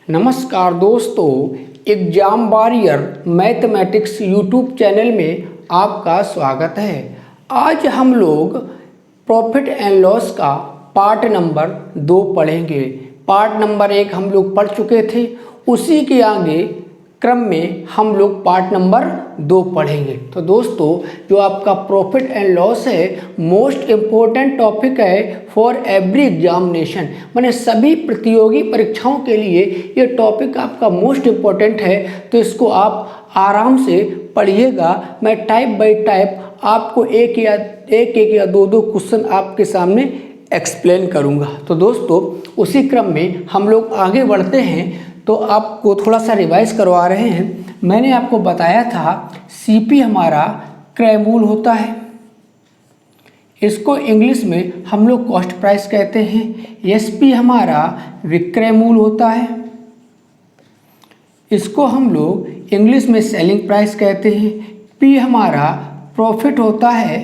नमस्कार दोस्तों, exam warrior mathematics YouTube channel में आपका स्वागत है। आज हम लोग प्रॉफिट एंड लॉस का पार्ट नंबर 2 पढ़ेंगे। पार्ट नंबर 1 हम लोग पढ़ चुके थे, उसी के आगे क्रम में हम लोग पार्ट नंबर 2 पढ़ेंगे। तो दोस्तों, जो आपका प्रॉफिट एंड लॉस है, मोस्ट इम्पोर्टेंट टॉपिक है फॉर एवरी एग्जामिनेशन, माने सभी प्रतियोगी परीक्षाओं के लिए ये टॉपिक आपका मोस्ट इम्पोर्टेंट है। तो इसको आप आराम से पढ़िएगा। मैं टाइप बाय टाइप आपको एक या दो क्वेश्चन आपके सामने एक्सप्लेन करूँगा। तो दोस्तों, उसी क्रम में हम लोग आगे बढ़ते हैं। तो आपको थोड़ा सा रिवाइज करवा रहे हैं। मैंने आपको बताया था सीपी हमारा क्रय मूल्य होता है, इसको इंग्लिश में हम लोग कॉस्ट प्राइस कहते हैं। एसपी हमारा विक्रय मूल्य होता है, इसको हम लोग इंग्लिश में सेलिंग प्राइस कहते हैं। पी हमारा प्रॉफिट होता है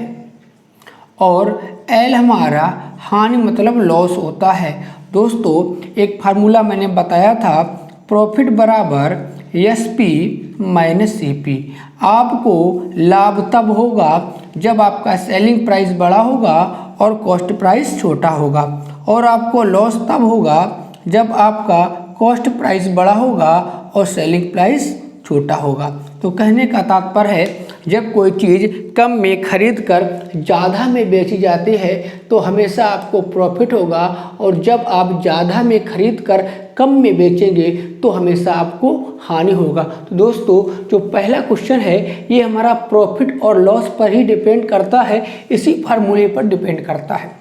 और एल हमारा हानि मतलब लॉस होता है। दोस्तों, एक फार्मूला मैंने बताया था, प्रॉफिट बराबर एसपी माइनस सीपी। आपको लाभ तब होगा जब आपका सेलिंग प्राइस बड़ा होगा और कॉस्ट प्राइस छोटा होगा, और आपको लॉस तब होगा जब आपका कॉस्ट प्राइस बड़ा होगा और सेलिंग प्राइस छोटा होगा। तो कहने का तात्पर्य है, जब कोई चीज़ कम में खरीद कर ज़्यादा में बेची जाती है तो हमेशा आपको प्रॉफिट होगा, और जब आप ज़्यादा में खरीद कर कम में बेचेंगे तो हमेशा आपको हानि होगा। तो दोस्तों, जो पहला क्वेश्चन है ये हमारा प्रॉफिट और लॉस पर ही डिपेंड करता है, इसी फार्मूले पर डिपेंड करता है।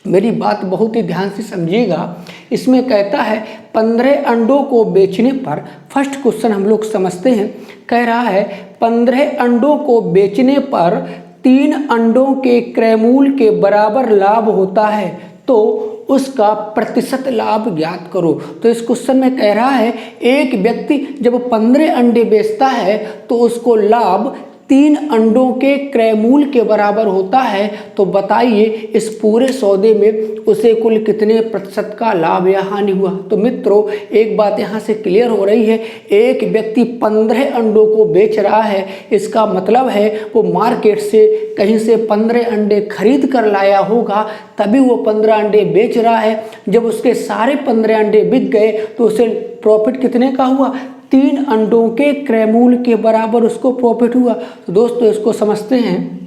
मेरी बात बहुत ही ध्यान से समझिएगा। इसमें कहता है 15 अंडों को बेचने पर, फर्स्ट क्वेश्चन हम लोग समझते हैं। कह रहा है 15 अंडों को बेचने पर 3 अंडों के क्रय मूल्य के बराबर लाभ होता है, तो उसका प्रतिशत लाभ ज्ञात करो। तो इस क्वेश्चन में कह रहा है एक व्यक्ति जब 15 अंडे बेचता है तो उसको लाभ 3 अंडों के क्रय मूल्य के बराबर होता है। तो बताइए इस पूरे सौदे में उसे कुल कितने प्रतिशत का लाभ या हानि हुआ। तो मित्रों, एक बात यहाँ से क्लियर हो रही है, एक व्यक्ति 15 अंडों को बेच रहा है, इसका मतलब है वो मार्केट से कहीं से 15 अंडे खरीद कर लाया होगा, तभी वो 15 अंडे बेच रहा है। जब उसके सारे 15 अंडे बिक गए तो उसे प्रॉफिट कितने का हुआ? 3 अंडों के क्रय मूल्य के बराबर उसको प्रॉफिट हुआ। तो दोस्तों, इसको समझते हैं।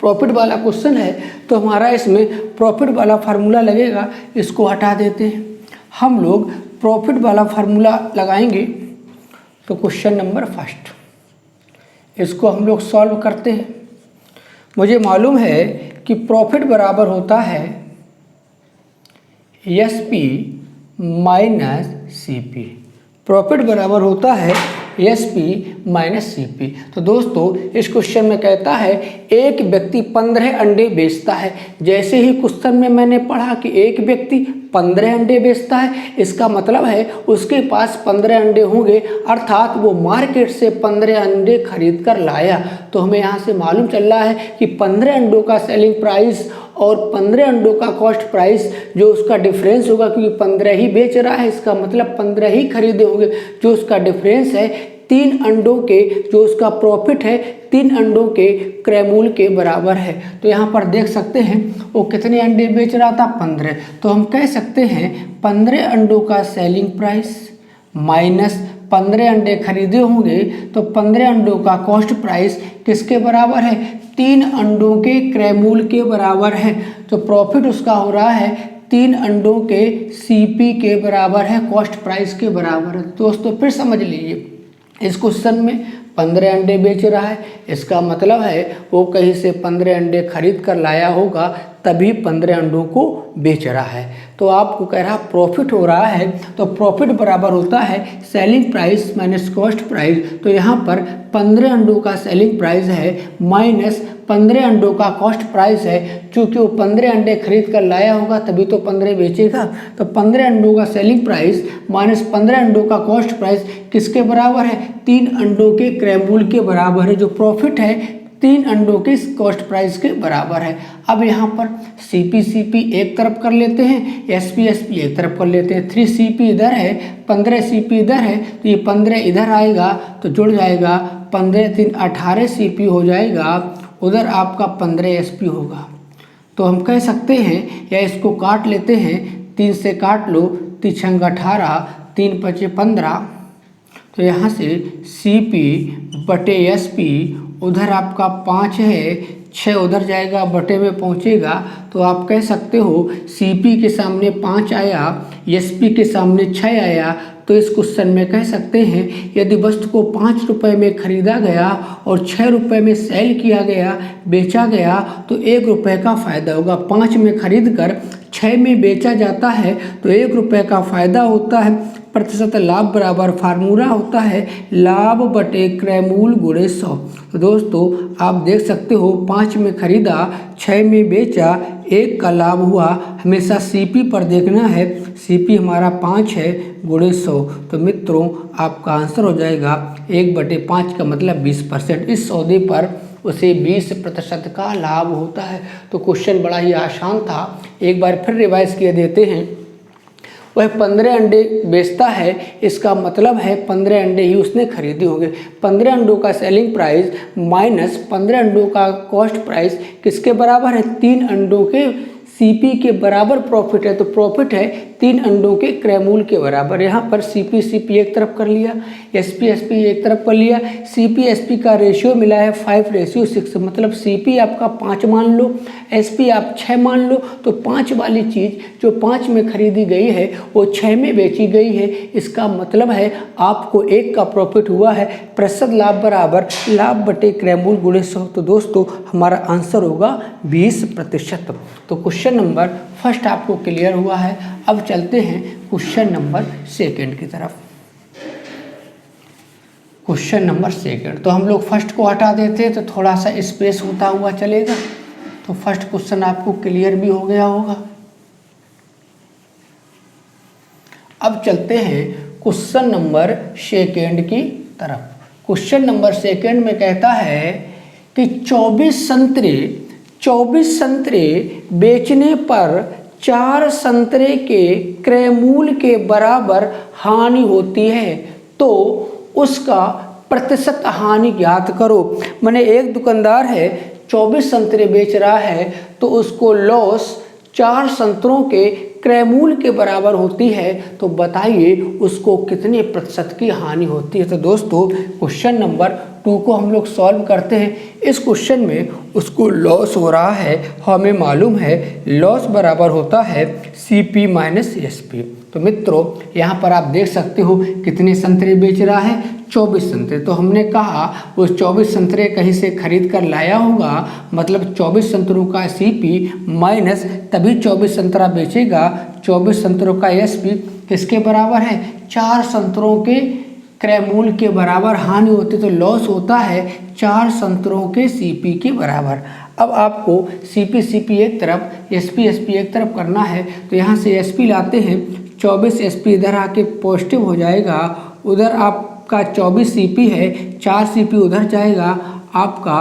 प्रॉफिट वाला क्वेश्चन है तो हमारा इसमें प्रॉफिट वाला फार्मूला लगेगा, इसको हटा देते हैं। हम लोग प्रॉफिट वाला फार्मूला लगाएंगे। तो क्वेश्चन नंबर फर्स्ट, इसको हम लोग सॉल्व करते हैं। मुझे मालूम है कि प्रॉफिट बराबर होता है एसपी माइनस सीपी। प्रॉफिट बराबर होता है एसपी माइनस सीपी। तो दोस्तों, इस क्वेश्चन में कहता है एक व्यक्ति 15 अंडे बेचता है। जैसे ही क्वेश्चन में मैंने पढ़ा कि एक व्यक्ति 15 अंडे बेचता है, इसका मतलब है उसके पास 15 अंडे होंगे, अर्थात वो मार्केट से 15 अंडे खरीद कर लाया। तो हमें यहाँ से मालूम चल रहा है कि 15 अंडों का सेलिंग प्राइस और 15 अंडों का कॉस्ट प्राइस जो उसका डिफरेंस होगा, क्योंकि 15 ही बेच रहा है, इसका मतलब 15 ही खरीदे होंगे, जो उसका डिफरेंस है 3 अंडों के, जो उसका प्रॉफिट है 3 अंडों के क्रय मूल्य के बराबर है। तो यहाँ पर देख सकते हैं वो कितने अंडे बेच रहा था? 15। तो हम कह सकते हैं 15 अंडों का सेलिंग प्राइस माइनस 15 अंडे खरीदे होंगे, तो 15 अंडों का कॉस्ट प्राइस किसके बराबर है? 3 अंडों के क्रय मूल्य के बराबर है। तो प्रॉफिट उसका हो रहा है 3 अंडों के सीपी के बराबर है, कॉस्ट प्राइस के बराबर है। दोस्तों, फिर समझ लीजिए, इस क्वेश्चन में 15 अंडे बेच रहा है, इसका मतलब है वो कहीं से 15 अंडे खरीद कर लाया होगा, तभी 15 अंडों को बेच रहा है। तो आपको कह रहा प्रॉफिट हो रहा है, तो प्रॉफिट बराबर होता है selling price minus cost price. तो यहाँ पर 15 अंडों का सेलिंग प्राइस है माइनस 15 अंडों का कॉस्ट प्राइस है। चूँकि वो 15 अंडे खरीद कर लाया होगा तभी तो 15 बेचेगा। तो 15 अंडों का सेलिंग प्राइस माइनस 15 अंडों का कॉस्ट प्राइस किसके बराबर है? 3 अंडों के क्रय मूल्य के बराबर है। जो प्रॉफिट है 3 अंडों के कॉस्ट प्राइस के बराबर है। अब यहाँ पर CP एक तरफ कर लेते हैं, SP एक तरफ कर लेते हैं। 3 CP इधर है, 15 CP इधर है, तो ये 15 इधर आएगा तो जुड़ जाएगा, 15 3 18 CP हो जाएगा, उधर आपका 15 SP होगा। तो हम कह सकते हैं, या इसको काट लेते हैं, 3 से काट लो, 3 छंग 18, 3 पचे 15, तो यहाँ से CP बटे SP, उधर आपका 5 है, 6 उधर जाएगा, बटे में पहुँचेगा, तो आप कह सकते हो CP के सामने 5 आया, SP के सामने 6 आया। तो इस क्वेश्चन में कह सकते हैं यदि वस्तु को 5 रुपये में खरीदा गया और 6 रुपये में सेल किया गया, बेचा गया, तो 1 रुपये का फ़ायदा होगा। 5 में खरीद कर 6 में बेचा जाता है तो 1 रुपये का फ़ायदा होता है। प्रतिशत लाभ बराबर फार्मूला होता है लाभ बटे क्रय मूल्य गुणे 100। तो दोस्तों आप देख सकते हो 5 में खरीदा, 6 में बेचा, 1 का लाभ हुआ। हमेशा CP पर देखना है, CP हमारा 5 है गुणे 100। तो मित्रों आपका आंसर हो जाएगा 1/5 का मतलब 20%। इस सौदे पर उसे 20% का लाभ होता है। तो क्वेश्चन बड़ा ही आसान था, एक बार फिर रिवाइज किए देते हैं। वह 15 अंडे बेचता है, इसका मतलब है 15 अंडे ही उसने खरीदे होंगे। 15 अंडों का सेलिंग प्राइस माइनस 15 अंडों का कॉस्ट प्राइस किसके बराबर है? 3 अंडों के CP के बराबर प्रॉफिट है। तो प्रॉफिट है 3 अंडों के क्रय मूल्य के बराबर। यहाँ पर CP एक तरफ कर लिया, SP एक तरफ कर लिया। CP का रेशियो मिला है 5:6, मतलब CP आपका 5 मान लो, SP आप 6 मान लो। तो 5 वाली चीज़ जो 5 में खरीदी गई है वो 6 में बेची गई है। इसका मतलब है आपको 1 का प्रॉफिट हुआ है। प्रतिशत लाभ बराबर लाभ बटे क्रय मूल्य गुणे 100। तो दोस्तों हमारा आंसर होगा 20%। तो क्वेश्चन नंबर फर्स्ट आपको क्लियर हुआ है। अब चलते हैं क्वेश्चन नंबर सेकंड की तरफ। क्वेश्चन नंबर सेकंड, तो हम लोग फर्स्ट को हटा देते हैं तो थोड़ा सा स्पेस होता हुआ चलेगा। तो फर्स्ट क्वेश्चन आपको क्लियर भी हो गया होगा। अब चलते हैं क्वेश्चन नंबर सेकंड की तरफ। क्वेश्चन नंबर सेकंड में कहता है कि 24 संतरे बेचने पर 4 संतरे के क्रय मूल्य के बराबर हानि होती है, तो उसका प्रतिशत हानि ज्ञात करो। माने एक दुकानदार है, 24 संतरे बेच रहा है, तो उसको लॉस 4 संतरों के क्रय मूल्य के बराबर होती है। तो बताइए उसको कितने प्रतिशत की हानि होती है। तो दोस्तों क्वेश्चन नंबर 2 को हम लोग सॉल्व करते हैं। इस क्वेश्चन में उसको लॉस हो रहा है, हमें मालूम है लॉस बराबर होता है CP माइनस SP। तो मित्रों यहाँ पर आप देख सकते हो कितने संतरे बेच रहा है, 24 संतरे। तो हमने कहा वो 24 संतरे कहीं से खरीद कर लाया होगा, मतलब 24 संतरों का CP माइनस तभी 24 संतरा बेचेगा। 24 संतरों का SP किसके बराबर है? 4 संतरों के क्रय मूल्य के बराबर हानि होती। तो लॉस होता है 4 संतरों के CP के बराबर। अब आपको CP एक तरफ, SP एक तरफ करना है। तो यहाँ से SP लाते हैं, 24 SP इधर आके पॉजिटिव हो जाएगा, उधर आपका 24 CP है, 4 CP उधर जाएगा, आपका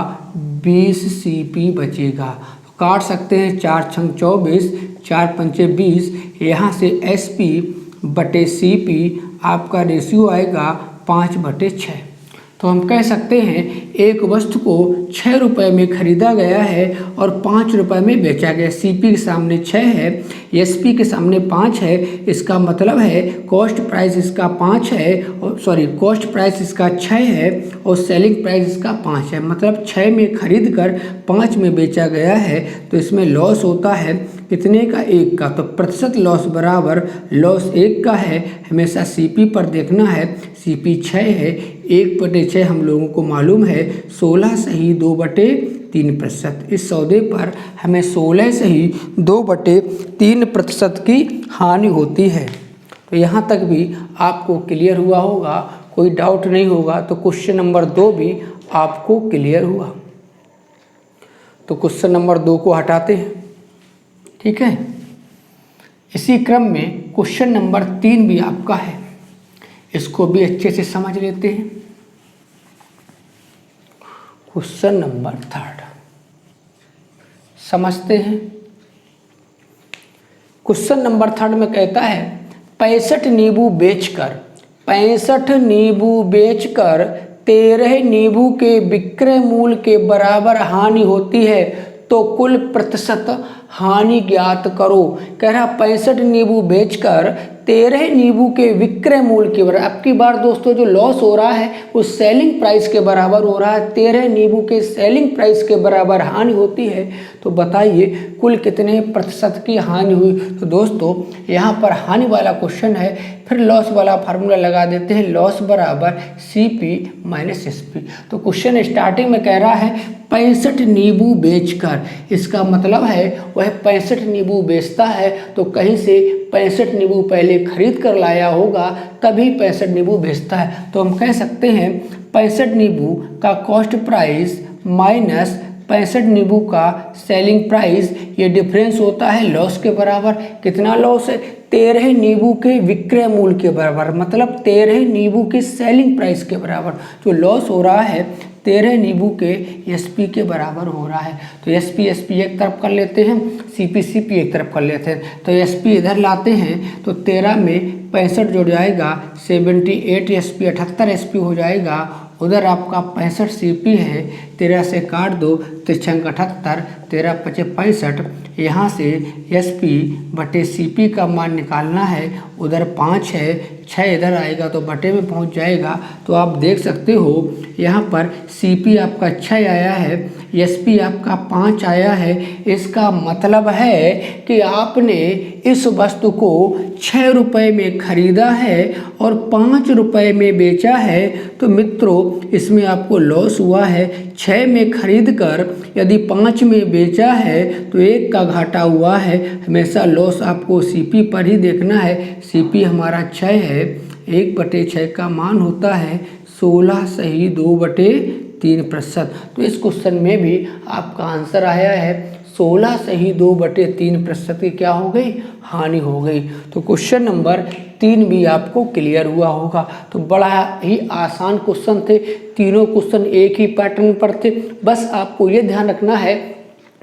20 CP बचेगा। तो काट सकते हैं, 4 छंग 24, 4 पंचे 20, यहाँ से SP बटे CP आपका रेशियो आएगा 5/6। तो हम कह सकते हैं एक वस्तु को 6 रुपये में खरीदा गया है और 5 रुपये में बेचा गया। CP के सामने 6 है, SP के सामने 5 है। इसका मतलब है कॉस्ट प्राइस इसका 5 है, कॉस्ट प्राइस इसका 6 है और सेलिंग प्राइस इसका 5 है। मतलब 6 में खरीद कर 5 में बेचा गया है। तो इसमें लॉस होता है कितने का? 1 का। तो प्रतिशत लॉस बराबर लॉस 1 का है। हमेशा CP पर देखना है, CP 6 है, 1/6 हम लोगों को मालूम है 16 सही 2/3%। इस सौदे पर हमें 16 सही 2/3% की हानि होती है। तो यहाँ तक भी आपको क्लियर हुआ होगा, कोई डाउट नहीं होगा। तो क्वेश्चन नंबर 2 भी आपको क्लियर हुआ। तो क्वेश्चन नंबर 2 को हटाते हैं, ठीक है। इसी क्रम में क्वेश्चन नंबर 3 भी आपका है, इसको भी अच्छे से समझ लेते हैं। क्वेश्चन नंबर 3 समझते हैं। क्वेश्चन नंबर 3 में कहता है 65 नींबू बेचकर 13 नींबू के विक्रय मूल्य के बराबर हानि होती है तो कुल प्रतिशत हानि ज्ञात करो। कह रहा 65 नींबू बेचकर 13 नींबू के विक्रय मूल्य के बराबर। अब की बार दोस्तों जो लॉस हो रहा है वो सेलिंग प्राइस के बराबर हो रहा है। 13 नींबू के सेलिंग प्राइस के बराबर हानि होती है तो बताइए कुल कितने प्रतिशत की हानि हुई। तो दोस्तों यहाँ पर हानि वाला क्वेश्चन है, फिर लॉस वाला फार्मूला लगा देते हैं, लॉस बराबर CP माइनस SP। तो क्वेश्चन स्टार्टिंग में कह रहा है 65 नींबू बेचकर, इसका मतलब है वह 65 नींबू बेचता है तो कहीं से 65 नींबू पहले खरीद कर लाया होगा तभी 65 नींबू बेचता है। तो हम कह सकते हैं 65 नींबू का कॉस्ट प्राइस माइनस 65 नींबू का सेलिंग प्राइस, ये डिफरेंस होता है लॉस के बराबर। कितना लॉस है? 13 नींबू के विक्रय मूल्य के बराबर, मतलब 13 नींबू के सेलिंग प्राइस के बराबर। जो लॉस हो रहा है 13 नींबू के SP के बराबर हो रहा है। तो SP एक तरफ कर लेते हैं, CP एक तरफ कर लेते हैं। तो SP इधर लाते हैं तो 13 में 65 जुड़ जाएगा, 78 SP 78 SP हो जाएगा। उधर आपका 65 CP है, 13 से काट दो, 3 78, 13 5 65। यहाँ से SP बटे CP का मान निकालना है। उधर 5 है, 6 इधर आएगा तो बटे में पहुँच जाएगा। तो आप देख सकते हो यहाँ पर CP आपका 6 आया है, SP आपका 5 आया है। इसका मतलब है कि आपने इस वस्तु को 6 रुपये में खरीदा है और 5 रुपये में बेचा है। तो मित्रों इसमें आपको लॉस हुआ है। 6 में खरीद कर यदि 5 में बेचा है तो 1 का घाटा हुआ है। हमेशा लॉस आपको CP पर ही देखना है। CP हमारा 6 है, 1/6 का मान होता है 16 सही 2/3%। तो इस क्वेश्चन में भी आपका आंसर आया है 16 सही 2/3% की क्या हो गई? हानि हो गई। तो क्वेश्चन नंबर 3 भी आपको क्लियर हुआ होगा। तो बड़ा ही आसान क्वेश्चन थे, तीनों क्वेश्चन एक ही पैटर्न पर थे। बस आपको ये ध्यान रखना है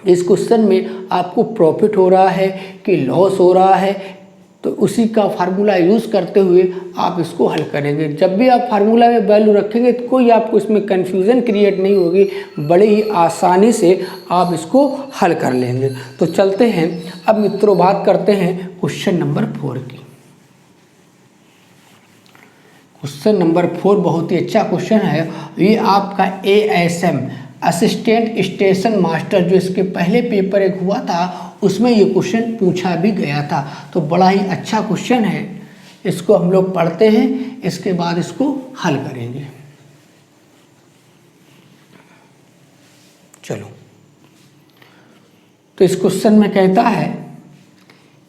इस क्वेश्चन में आपको प्रॉफिट हो रहा है कि लॉस हो रहा है, तो उसी का फार्मूला यूज़ करते हुए आप इसको हल करेंगे। जब भी आप फार्मूला में वैल्यू रखेंगे तो कोई आपको इसमें कन्फ्यूज़न क्रिएट नहीं होगी, बड़े ही आसानी से आप इसको हल कर लेंगे। तो चलते हैं अब मित्रों बात करते हैं क्वेश्चन नंबर 4 की। क्वेश्चन नंबर 4 बहुत ही अच्छा क्वेश्चन है। ये आपका ASM असिस्टेंट स्टेशन मास्टर जो इसके पहले पेपर एक हुआ था उसमें ये क्वेश्चन पूछा भी गया था। तो बड़ा ही अच्छा क्वेश्चन है, इसको हम लोग पढ़ते हैं, इसके बाद इसको हल करेंगे। चलो, तो इस क्वेश्चन में कहता है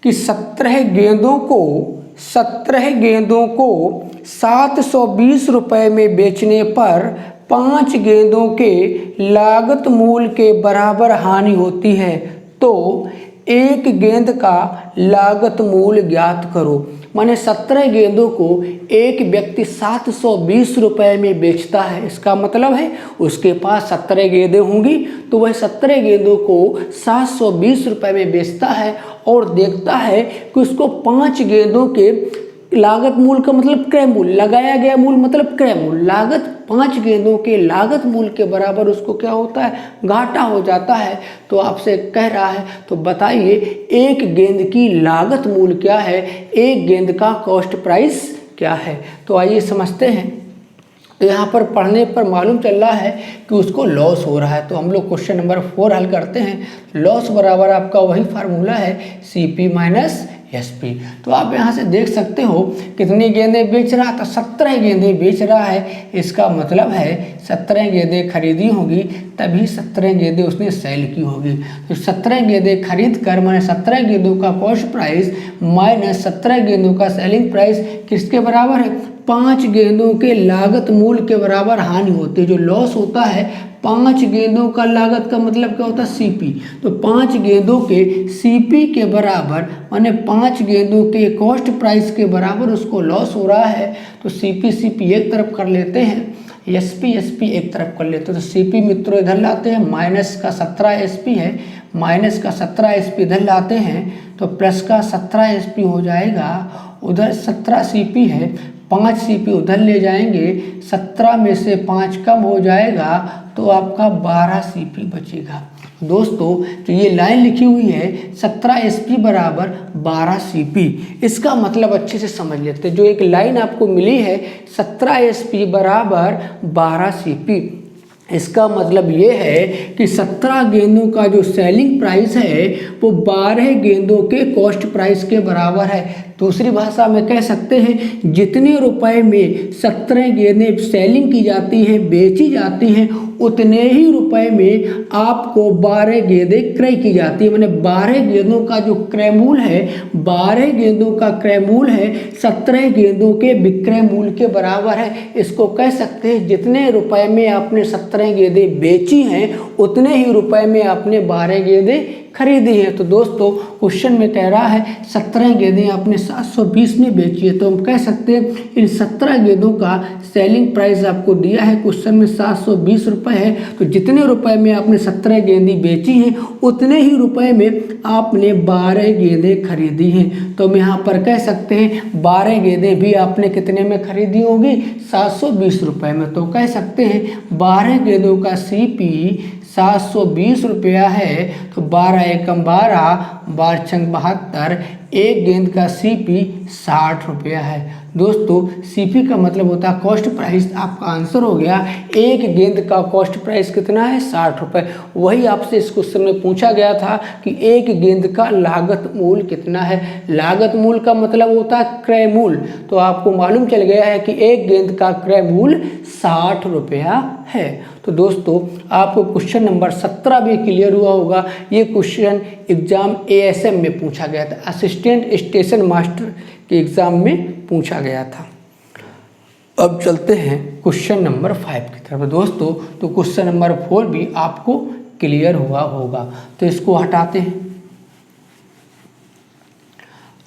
कि 17 गेंदों को 720 रुपये में बेचने पर 5 गेंदों के लागत मूल्य के बराबर हानि होती है तो 1 गेंद का लागत मूल्य ज्ञात करो। माने 17 गेंदों को एक व्यक्ति 720 रुपये में बेचता है। इसका मतलब है उसके पास 17 गेंदें होंगी तो वह 17 गेंदों को 720 रुपये में बेचता है और देखता है कि उसको 5 गेंदों के लागत मूल्य का मतलब क्रय मूल्य, लगाया गया मूल्य मतलब क्रय मूल्य, लागत 5 गेंदों के लागत मूल्य के बराबर उसको क्या होता है? घाटा हो जाता है। तो आपसे कह रहा है तो बताइए 1 गेंद की लागत मूल्य क्या है, 1 गेंद का कॉस्ट प्राइस क्या है। तो आइए समझते हैं। तो यहाँ पर पढ़ने पर मालूम चल रहा है कि उसको लॉस हो रहा है। तो हम लोग क्वेश्चन नंबर 4 हल करते हैं। लॉस बराबर आपका वही फार्मूला है CP माइनस SP। तो आप यहाँ से देख सकते हो कितनी गेंदें बेच रहा था, 17 गेंदें बेच रहा है। इसका मतलब है 17 गेंदें खरीदी होंगी तभी 17 गेंदें उसने सेल की होगी। तो 17 गेंदें खरीद कर मैंने 17 गेंदों का कॉस्ट प्राइस माइनस 17 गेंदों का सेलिंग प्राइस किसके बराबर है? 5 गेंदों के लागत मूल्य के बराबर हानि होती है। जो लॉस होता है 5 गेंदों का लागत का मतलब क्या होता है? CP। तो 5 गेंदों के CP के बराबर माने 5 गेंदों के कॉस्ट प्राइस के बराबर उसको लॉस हो रहा है। तो CP एक तरफ कर लेते हैं। SP एक तरफ कर लेते हैं, तो CP मित्रों इधर लाते हैं, माइनस का 17 SP है, माइनस का 17 SP इधर लाते हैं तो प्लस का 17 SP हो जाएगा, उधर 17 CP है, 5 CP उधर ले जाएंगे, 17 में से 5 कम हो जाएगा तो आपका 12 CP बचेगा। दोस्तों तो ये लाइन लिखी हुई है 17 SP बराबर 12 CP, इसका मतलब अच्छे से समझ लेते हैं। जो एक लाइन आपको मिली है 17 SP बराबर 12 CP, इसका मतलब ये है कि 17 गेंदों का जो सेलिंग प्राइस है वो 12 गेंदों के कॉस्ट प्राइस के बराबर है। दूसरी भाषा में कह सकते हैं जितने रुपए में 17 गेंदें सेलिंग की जाती हैं, बेची जाती हैं, उतने ही रुपए में आपको 12 गेंदें क्रय की जाती है। मैंने 12 गेंदों का जो क्रय मूल्य है, 12 गेंदों का क्रय मूल्य है 17 गेंदों के विक्रय मूल्य के बराबर है। इसको कह सकते हैं जितने रुपए में आपने 17 गेंदें बेची हैं उतने ही रुपए में आपने 12 गेंदें खरीदी है। तो दोस्तों क्वेश्चन में कह रहा है 17 गेंदें आपने 720 में बेची है, तो हम कह सकते हैं इन 17 गेंदों का सेलिंग प्राइस आपको दिया है क्वेश्चन में 720 रुपये है, तो जितने रुपए में आपने 17 गेंदें बेची हैं उतने ही रुपए में आपने 12 गेंदें खरीदी हैं। तो हम यहाँ पर कह सकते हैं 12 गेंदें भी आपने कितने में खरीदी होगी, 720 रुपये में। तो कह सकते हैं 12 गेंदों का CP 720 रुपया है, तो 12 एकम 12, 12 छंग 72, एक गेंद का CP 60 रुपया है। दोस्तों CP का मतलब होता है कॉस्ट प्राइस, आपका आंसर हो गया एक गेंद का कॉस्ट प्राइस कितना है, 60 रुपये। वही आपसे इस क्वेश्चन में पूछा गया था कि एक गेंद का लागत मूल्य कितना है। लागत मूल्य का मतलब होता है क्रय मूल्य, तो आपको मालूम चल गया है कि एक गेंद का क्रय मूल्य 60 रुपया है। तो दोस्तों आपको क्वेश्चन नंबर 17 भी क्लियर हुआ होगा। ये क्वेश्चन एग्जाम ASM में पूछा गया था, असिस्टेंट स्टेशन मास्टर के एग्ज़ाम में पूछा गया था। अब चलते हैं क्वेश्चन नंबर 5 की तरफ। दोस्तों तो क्वेश्चन नंबर 4 भी आपको क्लियर हुआ होगा, तो इसको हटाते हैं।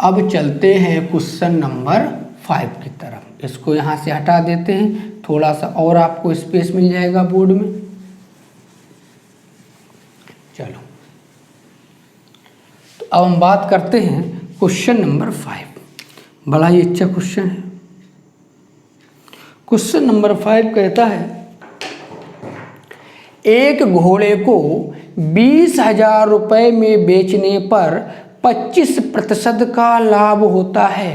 अब चलते हैं क्वेश्चन नंबर 5 की तरफ, इसको यहाँ से हटा देते हैं, थोड़ा सा और आपको स्पेस मिल जाएगा बोर्ड में। चलो तो अब हम बात करते हैं क्वेश्चन नंबर 5। बड़ा ही अच्छा क्वेश्चन है। क्वेश्चन नंबर 5 कहता है एक घोड़े को 20,000 रुपये में बेचने पर 25% का लाभ होता है,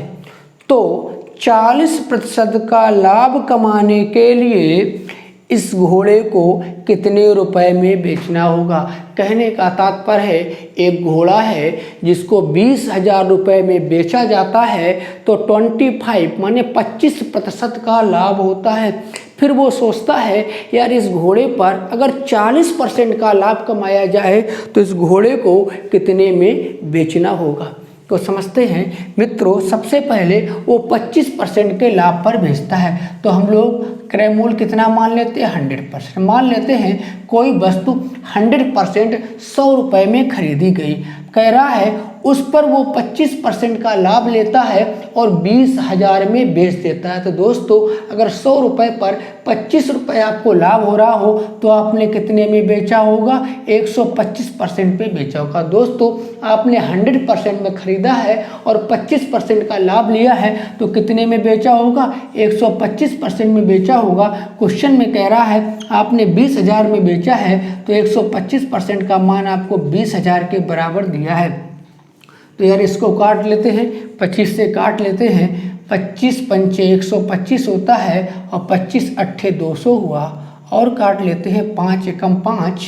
तो 40% का लाभ कमाने के लिए इस घोड़े को कितने रुपए में बेचना होगा। कहने का तात्पर्य है एक घोड़ा है जिसको 20,000 रुपये में बेचा जाता है, तो 25 माने 25% का लाभ होता है। फिर वो सोचता है यार इस घोड़े पर अगर 40% का लाभ कमाया जाए तो इस घोड़े को कितने में बेचना होगा। तो समझते हैं मित्रों, सबसे पहले वो 25% के लाभ पर बेचता है, तो हम लोग क्रय मूल्य कितना मान लेते हैं, 100% मान लेते हैं। कोई वस्तु 100% 100 रुपये में खरीदी गई, कह रहा है उस पर वो 25% का लाभ लेता है और 20,000 में बेच देता है। तो दोस्तों अगर 100 रुपये पर 25 रुपये आपको लाभ हो रहा हो तो आपने कितने में बेचा होगा, 125% पे बेचा होगा। दोस्तों आपने 100% में खरीदा है और 25% का लाभ लिया है, तो कितने में बेचा होगा, 125% में बेचा होगा। क्वेश्चन में कह रहा है आपने 20,000 में बेचा है, तो 125% का मान आपको 20,000 के बराबर दिया है। तो यार इसको काट लेते हैं, 25 से काट लेते हैं, 25 पंचे 125 होता है और 25 अट्ठे 200 हुआ, और काट लेते हैं 5 एकम 5,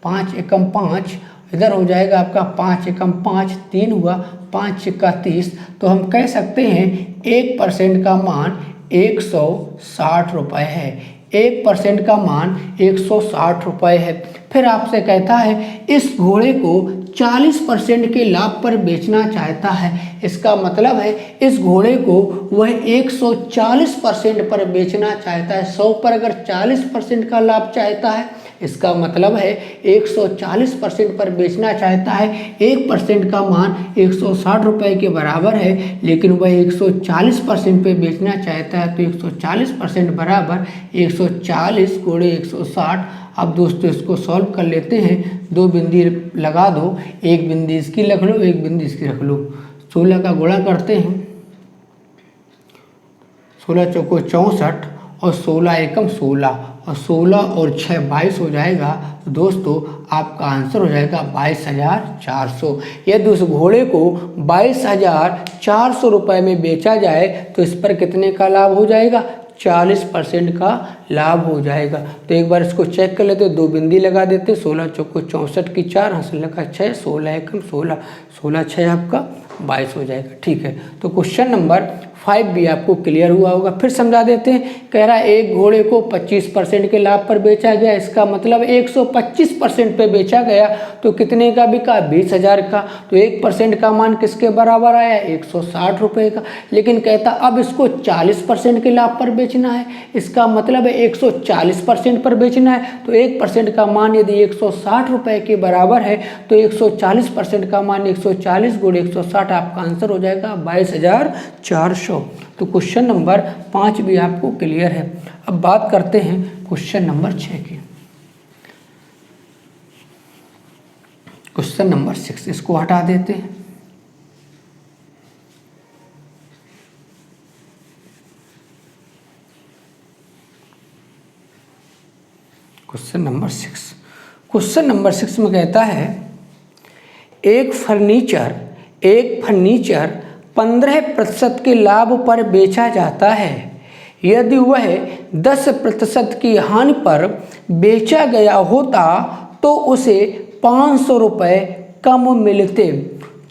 5 एकम 5, इधर हो जाएगा आपका 5 एकम 5, 3 हुआ, 5 छक्का 30। तो हम कह सकते हैं 1% का मान 160 रुपये है, 1% का मान 160 रुपये है। फिर आपसे कहता है इस घोड़े को 40% के लाभ पर बेचना चाहता है। इसका मतलब है इस घोड़े को वह 140% पर बेचना चाहता है। 100 पर अगर 40% का लाभ चाहता है, इसका मतलब है 140% पर बेचना चाहता है। 1% का मान 160 रुपये के बराबर है, लेकिन वह 140% पे बेचना चाहता है, तो 140% बराबर 140 गुणे 160। अब दोस्तों इसको सॉल्व कर लेते हैं। 2 बिंदी लगा दो, एक बिंदी इसकी रख लो, एक बिंदी इसकी रख लो। 16 का गुणा करते हैं, 16 चौको 64 और 16 एकम 16 और 16 और 6 22 हो जाएगा। तो दोस्तों आपका आंसर हो जाएगा 22,400। यदि उस घोड़े को 22,400 रुपये में बेचा जाए तो इस पर कितने का लाभ हो जाएगा? 40% का लाभ हो जाएगा। तो एक बार इसको चेक कर लेते, 2 बिंदी लगा देते। 16 चौको 64 की 4, हंसल लगा 6, 16 एकम 16, 16 6 आपका 22 हो जाएगा। ठीक है, तो क्वेश्चन नंबर 5 भी आपको क्लियर हुआ होगा। फिर समझा देते हैं। कह रहा है एक घोड़े को 25% के लाभ पर बेचा गया, इसका मतलब 125% पे बेचा गया, तो कितने का बिका? 20,000 का। तो 1% का मान किसके बराबर आया? 160 रुपये का। लेकिन कहता अब इसको 40% के लाभ पर बेचना है, इसका मतलब है 140% पर बेचना है। तो 1% का मान यदि 160 रुपये के बराबर है, तो 140% का मान 140 गुणे 160, आपका आंसर हो जाएगा 22,400। तो क्वेश्चन नंबर 5 भी आपको क्लियर है। अब बात करते हैं क्वेश्चन नंबर 6 की। क्वेश्चन नंबर 6 इसको हटा देते हैं। क्वेश्चन नंबर 6, क्वेश्चन नंबर 6 में कहता है एक फर्नीचर 15% के लाभ पर बेचा जाता है। यदि वह 10% की हानि पर बेचा गया होता तो उसे 500 रुपये कम मिलते,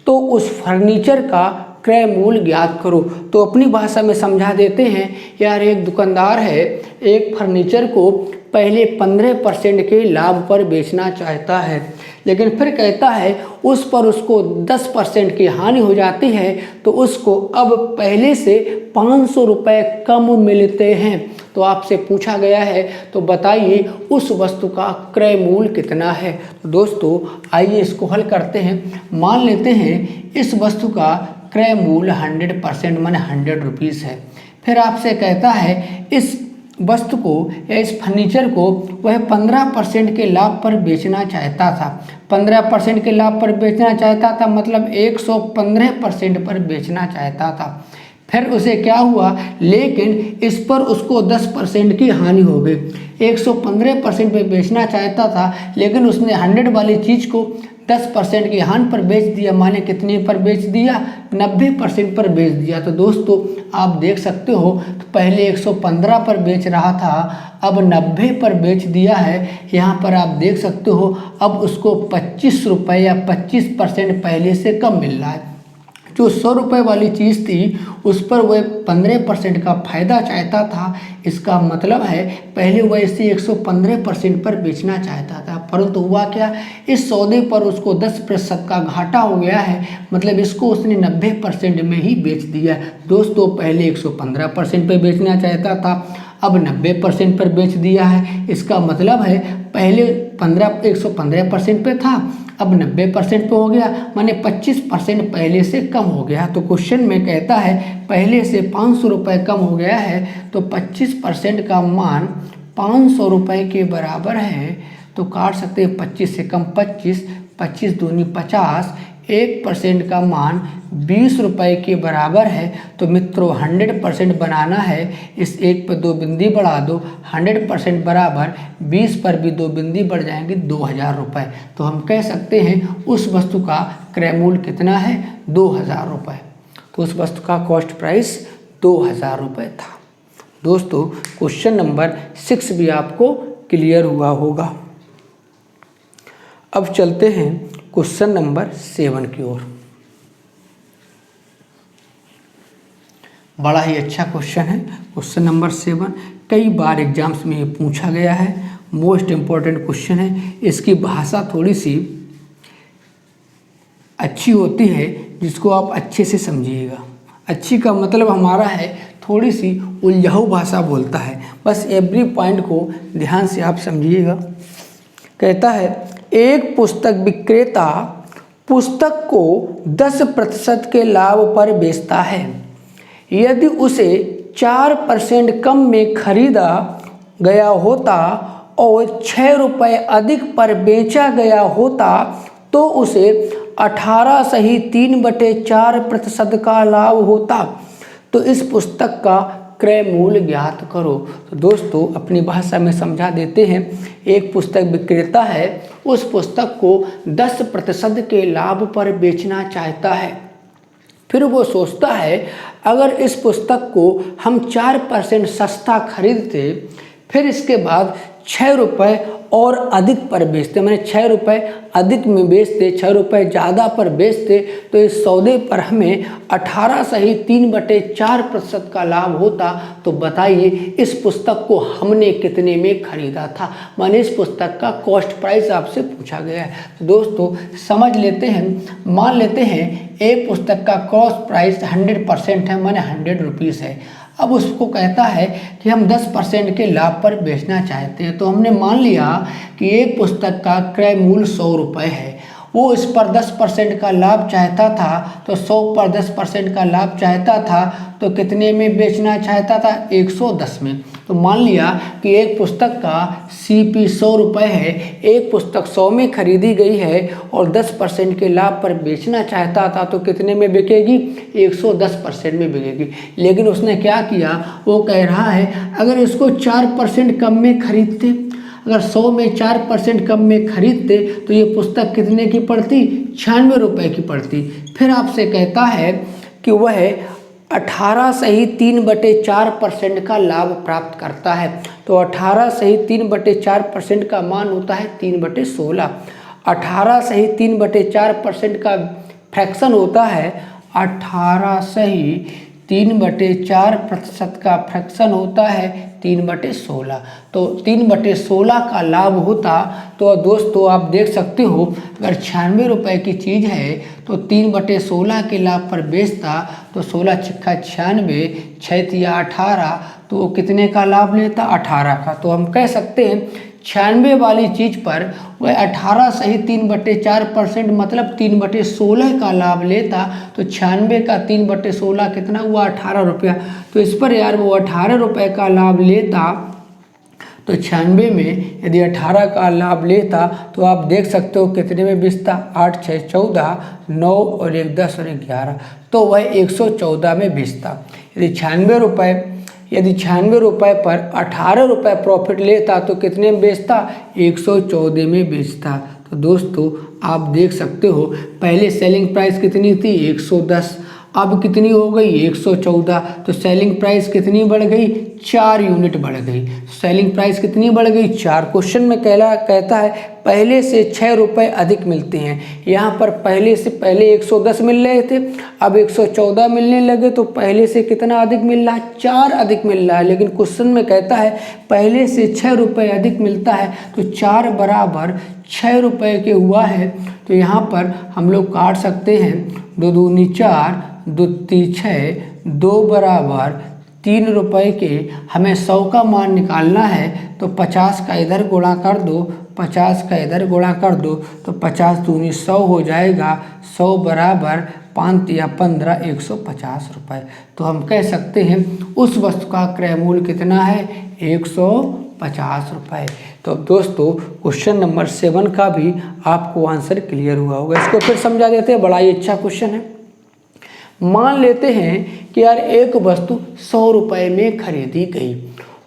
तो उस फर्नीचर का क्रय मूल्य ज्ञात करो। तो अपनी भाषा में समझा देते हैं। यार एक दुकानदार है, एक फर्नीचर को पहले 15% के लाभ पर बेचना चाहता है, लेकिन फिर कहता है उस पर उसको 10% की हानि हो जाती है, तो उसको अब पहले से 500 रुपये कम मिलते हैं। तो आपसे पूछा गया है, तो बताइए उस वस्तु का क्रय मूल्य कितना है। तो दोस्तों आइए इसको हल करते हैं। मान लेते हैं इस वस्तु का क्रय मूल्य 100% माने 100 रुपीज़ है। फिर आपसे कहता है इस वस्तु को या इस फर्नीचर को वह 15% के लाभ पर बेचना चाहता था। 15% के लाभ पर बेचना चाहता था मतलब 115% पर बेचना चाहता था। फिर उसे क्या हुआ, लेकिन इस पर उसको 10% की हानि हो गई। 115% पे बेचना चाहता था, लेकिन उसने 100 वाली चीज़ को 10% की हानि पर बेच दिया। माने कितने पर बेच दिया? 90% पर बेच दिया। तो दोस्तों आप देख सकते हो, तो पहले 115 पर बेच रहा था, अब 90 पर बेच दिया है। यहाँ पर आप देख सकते हो अब उसको 25 रुपये या 25% पहले से कम मिल रहा है। जो 100 रुपये वाली चीज़ थी उस पर वह 15% का फ़ायदा चाहता था। इसका मतलब है पहले वह इसे 115% पर बेचना चाहता था, परंतु हुआ क्या, इस सौदे पर उसको 10% का घाटा हो गया है। मतलब इसको उसने 90% में ही बेच दिया। दोस्तों पहले 115% पर बेचना चाहता था, अब 90% पर बेच दिया है। इसका मतलब है पहले 115% पे था, अब 90% पे हो गया, माने 25% पहले से कम हो गया। तो क्वेश्चन में कहता है पहले से 500 रुपये कम हो गया है, तो 25% का मान 500 रुपये के बराबर है। तो काट सकते हैं 25 से कम 25, 25 दूनी 50, 1% का मान 20 रुपये के बराबर है। तो मित्रों 100% बनाना है, इस 1 पर 2 बिंदी बढ़ा दो, 100% बराबर 20 पर भी 2 बिंदी बढ़ जाएंगे 2000 रुपये। तो हम कह सकते हैं उस वस्तु का क्रय मूल्य कितना है? 2000 रुपये। तो उस वस्तु का कॉस्ट प्राइस 2000 रुपये था। दोस्तों क्वेश्चन नंबर 6 भी आपको क्लियर हुआ होगा। अब चलते हैं क्वेश्चन नंबर 7 की ओर। बड़ा ही अच्छा क्वेश्चन है क्वेश्चन नंबर 7। कई बार एग्जाम्स में ये पूछा गया है, मोस्ट इम्पोर्टेंट क्वेश्चन है। इसकी भाषा थोड़ी सी अच्छी होती है जिसको आप अच्छे से समझिएगा। अच्छी का मतलब हमारा है थोड़ी सी उलझाऊ भाषा बोलता है। बस एवरी पॉइंट को ध्यान से आप समझिएगा। कहता है एक पुस्तक विक्रेता पुस्तक को 10% के लाभ पर बेचता है। यदि उसे 4% कम में खरीदा गया होता और 6 रुपये अधिक पर बेचा गया होता तो उसे 18 सही 3/4% का लाभ होता। तो इस पुस्तक का क्रय मूल्य ज्ञात करो। तो दोस्तों अपनी भाषा में समझा देते हैं। एक पुस्तक विक्रेता है, उस पुस्तक को 10% के लाभ पर बेचना चाहता है। फिर वो सोचता है अगर इस पुस्तक को हम 4% सस्ता खरीदते, फिर इसके बाद 6 रुपये और अधिक पर बेचते, मैंने 6 रुपये अधिक में बेचते, 6 रुपये ज़्यादा पर बेचते, तो इस सौदे पर हमें 18 सही 3/4% का लाभ होता। तो बताइए इस पुस्तक को हमने कितने में खरीदा था। माने इस पुस्तक का कॉस्ट प्राइस आपसे पूछा गया है। तो दोस्तों समझ लेते हैं, मान लेते हैं एक पुस्तक का कॉस्ट प्राइस 100% है, माने 100 रुपीज़ है। अब उसको कहता है कि हम 10% के लाभ पर बेचना चाहते हैं। तो हमने मान लिया कि एक पुस्तक का क्रय मूल्य 100 रुपये है, वो इस पर 10% का लाभ चाहता था, तो 100 पर 10% का लाभ चाहता था तो कितने में बेचना चाहता था, 110 में। तो मान लिया कि एक पुस्तक का CP 100 रुपये है, एक पुस्तक 100 में खरीदी गई है और 10% के लाभ पर बेचना चाहता था तो कितने में बिकेगी, 110% में बिकेगी। लेकिन उसने क्या किया, वो कह रहा है अगर इसको 4% कम में खरीदते, अगर 100 में 4% कम में खरीदते तो ये पुस्तक कितने की पड़ती, 96 रुपये की पड़ती। फिर आपसे कहता है कि वह 18 सही 3/4% का लाभ प्राप्त करता है। तो 18 सही 3/4% का मान होता है 3/16। 18 सही 3/4% का फ्रैक्शन होता है 18 सही 3/4% का फ्रैक्शन होता है 3/16। तो 3/16 का लाभ होता। तो दोस्तों आप देख सकते हो अगर 96 रुपये की चीज़ है तो 3/16 के लाभ पर बेचता तो 16 छिक्का 96, 6 तिया 18, तो वो कितने का लाभ लेता, 18 का। तो हम कह सकते हैं 96 वाली चीज़ पर वह 18 सही 3/4% मतलब 3/16 का लाभ लेता। तो 96 का 3/16 कितना हुआ, 18 रुपया। तो इस पर यार वो 18 रुपये का लाभ लेता, तो 96 में यदि 18 का लाभ लेता तो आप देख सकते हो कितने में बेचता, 8 6 14, 9 और 1 10 और 1 11, तो वह 114 में बेचता। यदि 96 रुपये पर 18 रुपये प्रॉफिट लेता तो कितने में बेचता, 114 में बेचता। तो दोस्तों आप देख सकते हो पहले सेलिंग प्राइस कितनी थी, 110, अब कितनी हो गई, 114। तो सेलिंग प्राइस कितनी बढ़ गई, 4 यूनिट बढ़ गई। सेलिंग प्राइस कितनी बढ़ गई, 4। क्वेश्चन में कहता है पहले से 6 रुपये अधिक मिलते हैं। यहाँ पर पहले 110 मिल रहे थे, अब 114 मिलने लगे, तो पहले से कितना अधिक मिल रहा है, 4 अधिक मिल रहा है। लेकिन क्वेश्चन में कहता है पहले से 6 रुपये अधिक मिलता है, तो 4 बराबर 6 रुपये के हुआ है। तो यहाँ पर हम लोग काट सकते हैं, 2 दूनी 4, 2 तीन 6, 2 बराबर 3 रुपये के। हमें 100 का मान निकालना है तो 50 का इधर गुणा कर दो, 50 का इधर गुणा कर दो, तो 50 दूनी 100 हो जाएगा। 100 बराबर 5 या 15, 150 रुपये। तो हम कह सकते हैं उस वस्तु का क्रय मूल्य कितना है, 150 रुपये। तो दोस्तों क्वेश्चन नंबर 7 का भी आपको आंसर क्लियर हुआ होगा। इसको फिर समझा देते हैं, बड़ा ही अच्छा क्वेश्चन है। मान लेते हैं कि यार एक वस्तु 100 रुपये में खरीदी गई,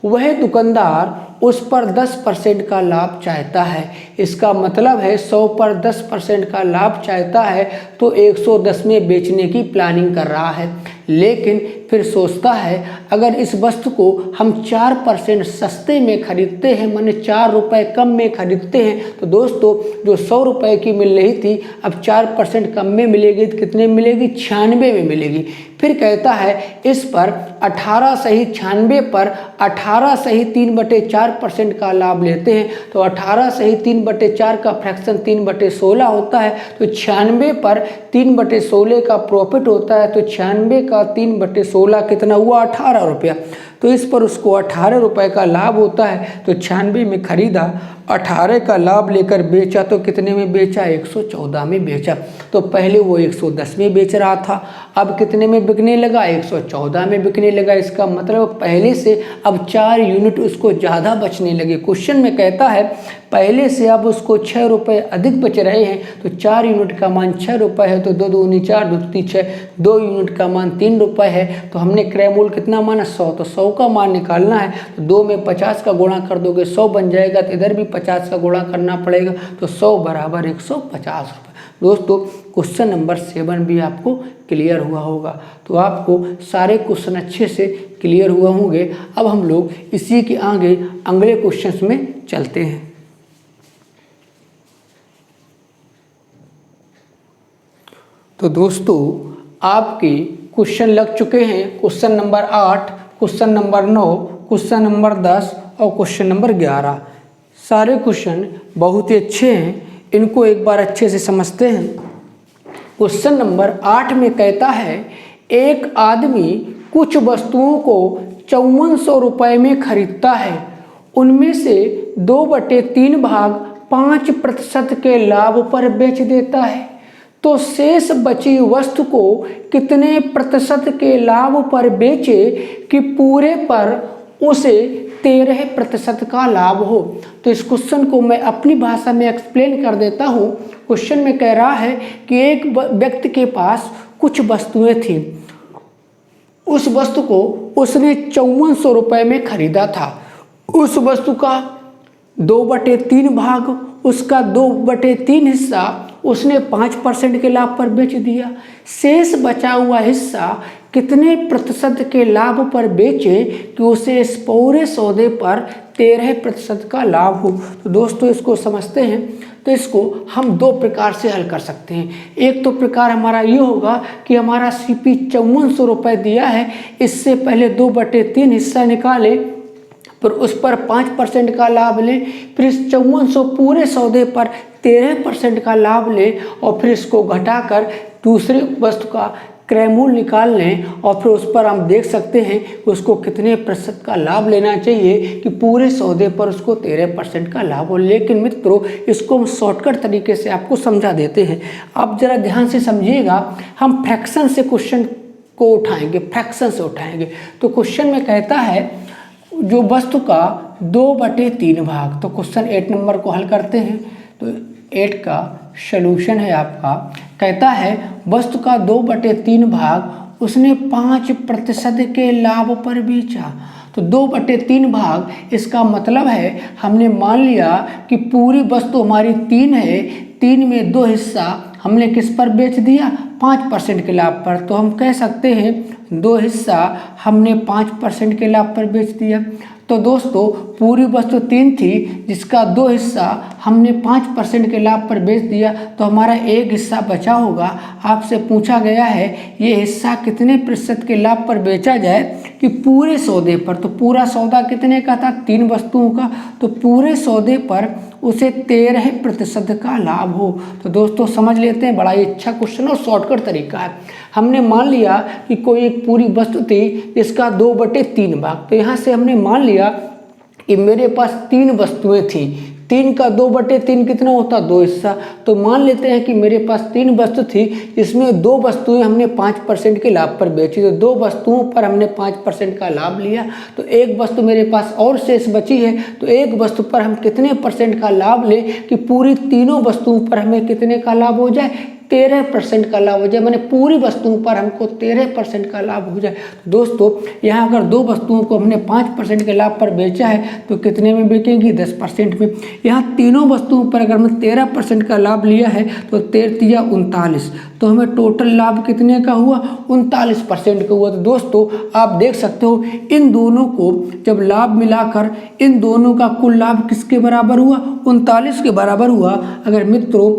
वह दुकानदार उस पर 10% का लाभ चाहता है। इसका मतलब है 100 पर 10% का लाभ चाहता है तो 110 में बेचने की प्लानिंग कर रहा है। लेकिन फिर सोचता है अगर इस वस्तु को हम 4% सस्ते में खरीदते हैं, माने 4 रुपये कम में खरीदते हैं, तो दोस्तों जो 100 रुपये की मिल रही थी अब 4% कम में मिलेगी, तो कितने में मिलेगी, 96 में मिलेगी। फिर कहता है इस पर 18 सही 96 पर 18 सही 3/4% का लाभ लेते हैं, तो 18 सही 3/4 का फ्रैक्शन 3/16 होता है। तो 96 पर 3/16 का प्रॉफिट होता है, तो 96 का 3/16 कितना हुआ, 18 रुपया। तो इस पर उसको 18 रुपये का लाभ होता है। तो 96 में खरीदा, 18 का लाभ लेकर बेचा तो कितने में बेचा, 114 में बेचा। तो पहले वो 110 में बेच रहा था, अब कितने में बिकने लगा, 114 में बिकने लगा। इसका मतलब पहले से अब 4 यूनिट उसको ज़्यादा बचने लगे। क्वेश्चन में कहता है पहले से अब उसको 6 रुपये अधिक बच रहे हैं। तो 4 यूनिट का मान 6 रुपये है, तो 2 दूनी 4, 2 तीन 6, 2 यूनिट का मान 3 रुपये है। तो हमने क्रय मूल्य कितना माना, 100। तो 100 का मान निकालना है, तो 2 में 50 का गुणा कर दोगे 100 बन जाएगा, तो इधर भी 50 का गुणा करना पड़ेगा। तो 100 बराबर 150 रुपये। दोस्तों क्वेश्चन नंबर 7 भी आपको क्लियर हुआ होगा। तो आपको सारे क्वेश्चन अच्छे से क्लियर हुए होंगे। अब हम लोग इसी के आगे अगले क्वेश्चन में चलते हैं। तो दोस्तों आपके क्वेश्चन लग चुके हैं, question number 8, question number 9, question number 10 और क्वेश्चन नंबर 11। सारे क्वेश्चन बहुत ही अच्छे हैं, इनको एक बार अच्छे से समझते हैं। क्वेश्चन नंबर 8 में कहता है एक आदमी कुछ वस्तुओं को 5400 रुपये में खरीदता है, उनमें से 2/3 भाग 5% के लाभ पर बेच देता है। तो शेष बची वस्तु को कितने प्रतिशत के लाभ पर बेचे कि पूरे पर उसे 13% का लाभ हो। तो इस क्वेश्चन को मैं अपनी भाषा में एक्सप्लेन कर देता हूँ। क्वेश्चन में कह रहा है कि एक व्यक्ति के पास कुछ वस्तुएं थी, उस वस्तु को उसने 5400 रुपये में खरीदा था। उस वस्तु का 2/3 भाग, उसका 2/3 हिस्सा उसने 5% के लाभ पर बेच दिया। शेष बचा हुआ हिस्सा कितने प्रतिशत के लाभ पर बेचे कि उसे इस पूरे सौदे पर 13% का लाभ हो। तो दोस्तों इसको समझते हैं। तो इसको हम 2 प्रकार से हल कर सकते हैं। एक तो प्रकार हमारा ये होगा कि हमारा CP 5400 रुपये दिया है, इससे पहले 2/3 हिस्सा निकाले, फिर उस पर 5% का लाभ लें, फिर इस 5400 पूरे सौदे पर 13% का लाभ लें और फिर इसको घटाकर दूसरी वस्तु का क्रय मूल्य निकाल लें और फिर उस पर हम देख सकते हैं कि उसको कितने प्रतिशत का लाभ लेना चाहिए कि पूरे सौदे पर उसको 13% का लाभ हो। लेकिन मित्रों इसको हम शॉर्टकट तरीके से आपको समझा देते हैं। आप ज़रा ध्यान से समझिएगा। हम फ्रैक्शन से क्वेश्चन को उठाएंगे, फ्रैक्शन से उठाएंगे। तो क्वेश्चन में कहता है जो वस्तु का 2/3 भाग, तो क्वेश्चन 8 नंबर को हल करते हैं। तो 8 का सलूशन है आपका, कहता है वस्तु का 2/3 भाग उसने 5% के लाभ पर बेचा। तो 2/3 भाग, इसका मतलब है हमने मान लिया कि पूरी वस्तु हमारी 3 है, 3 में 2 हिस्सा हमने किस पर बेच दिया, 5% के लाभ पर। तो हम कह सकते हैं 2 हिस्सा हमने 5% के लाभ पर बेच दिया। तो दोस्तों पूरी वस्तु 3 थी, जिसका 2 हिस्सा हमने 5% के लाभ पर बेच दिया, तो हमारा 1 हिस्सा बचा होगा। आपसे पूछा गया है ये हिस्सा कितने प्रतिशत के लाभ पर बेचा जाए कि पूरे सौदे पर। तो पूरा सौदा कितने का था, 3 वस्तुओं का, तो पूरे सौदे पर उसे 13% का लाभ हो। तो दोस्तों समझ लेते हैं, बड़ा ही अच्छा क्वेश्चन और शॉर्टकट तरीका है। हमने मान लिया कि कोई एक पूरी वस्तु थी इसका 2/3 भाग, तो यहाँ से हमने मान लिया कि मेरे पास 3 वस्तुएं थी, 3 का 2/3 कितना होता, 2 हिस्सा। तो मान लेते हैं कि मेरे पास 3 वस्तु थी, इसमें 2 वस्तुएं हमने 5% के लाभ पर बेची, तो 2 वस्तुओं पर हमने 5% का लाभ लिया। तो 1 वस्तु मेरे पास और शेष बची है, तो 1 वस्तु पर हम कितने % का लाभ लें कि पूरी तीनों वस्तुओं पर हमें कितने का लाभ हो जाए, 13% का लाभ हो जाए, मैंने पूरी वस्तुओं पर हमको 13% का लाभ हो जाए। तो दोस्तों यहाँ अगर 2 वस्तुओं को हमने 5% के लाभ पर बेचा है तो कितने में बेचेंगी, 10% में। यहाँ तीनों वस्तुओं पर अगर मैं 13% का लाभ लिया है तो 13 × 39, तो हमें टोटल लाभ कितने का हुआ, 39% का हुआ। तो दोस्तों आप देख सकते हो इन दोनों को जब लाभ मिलाकर इन दोनों का कुल लाभ किसके बराबर हुआ, 39 के बराबर हुआ। अगर मित्रों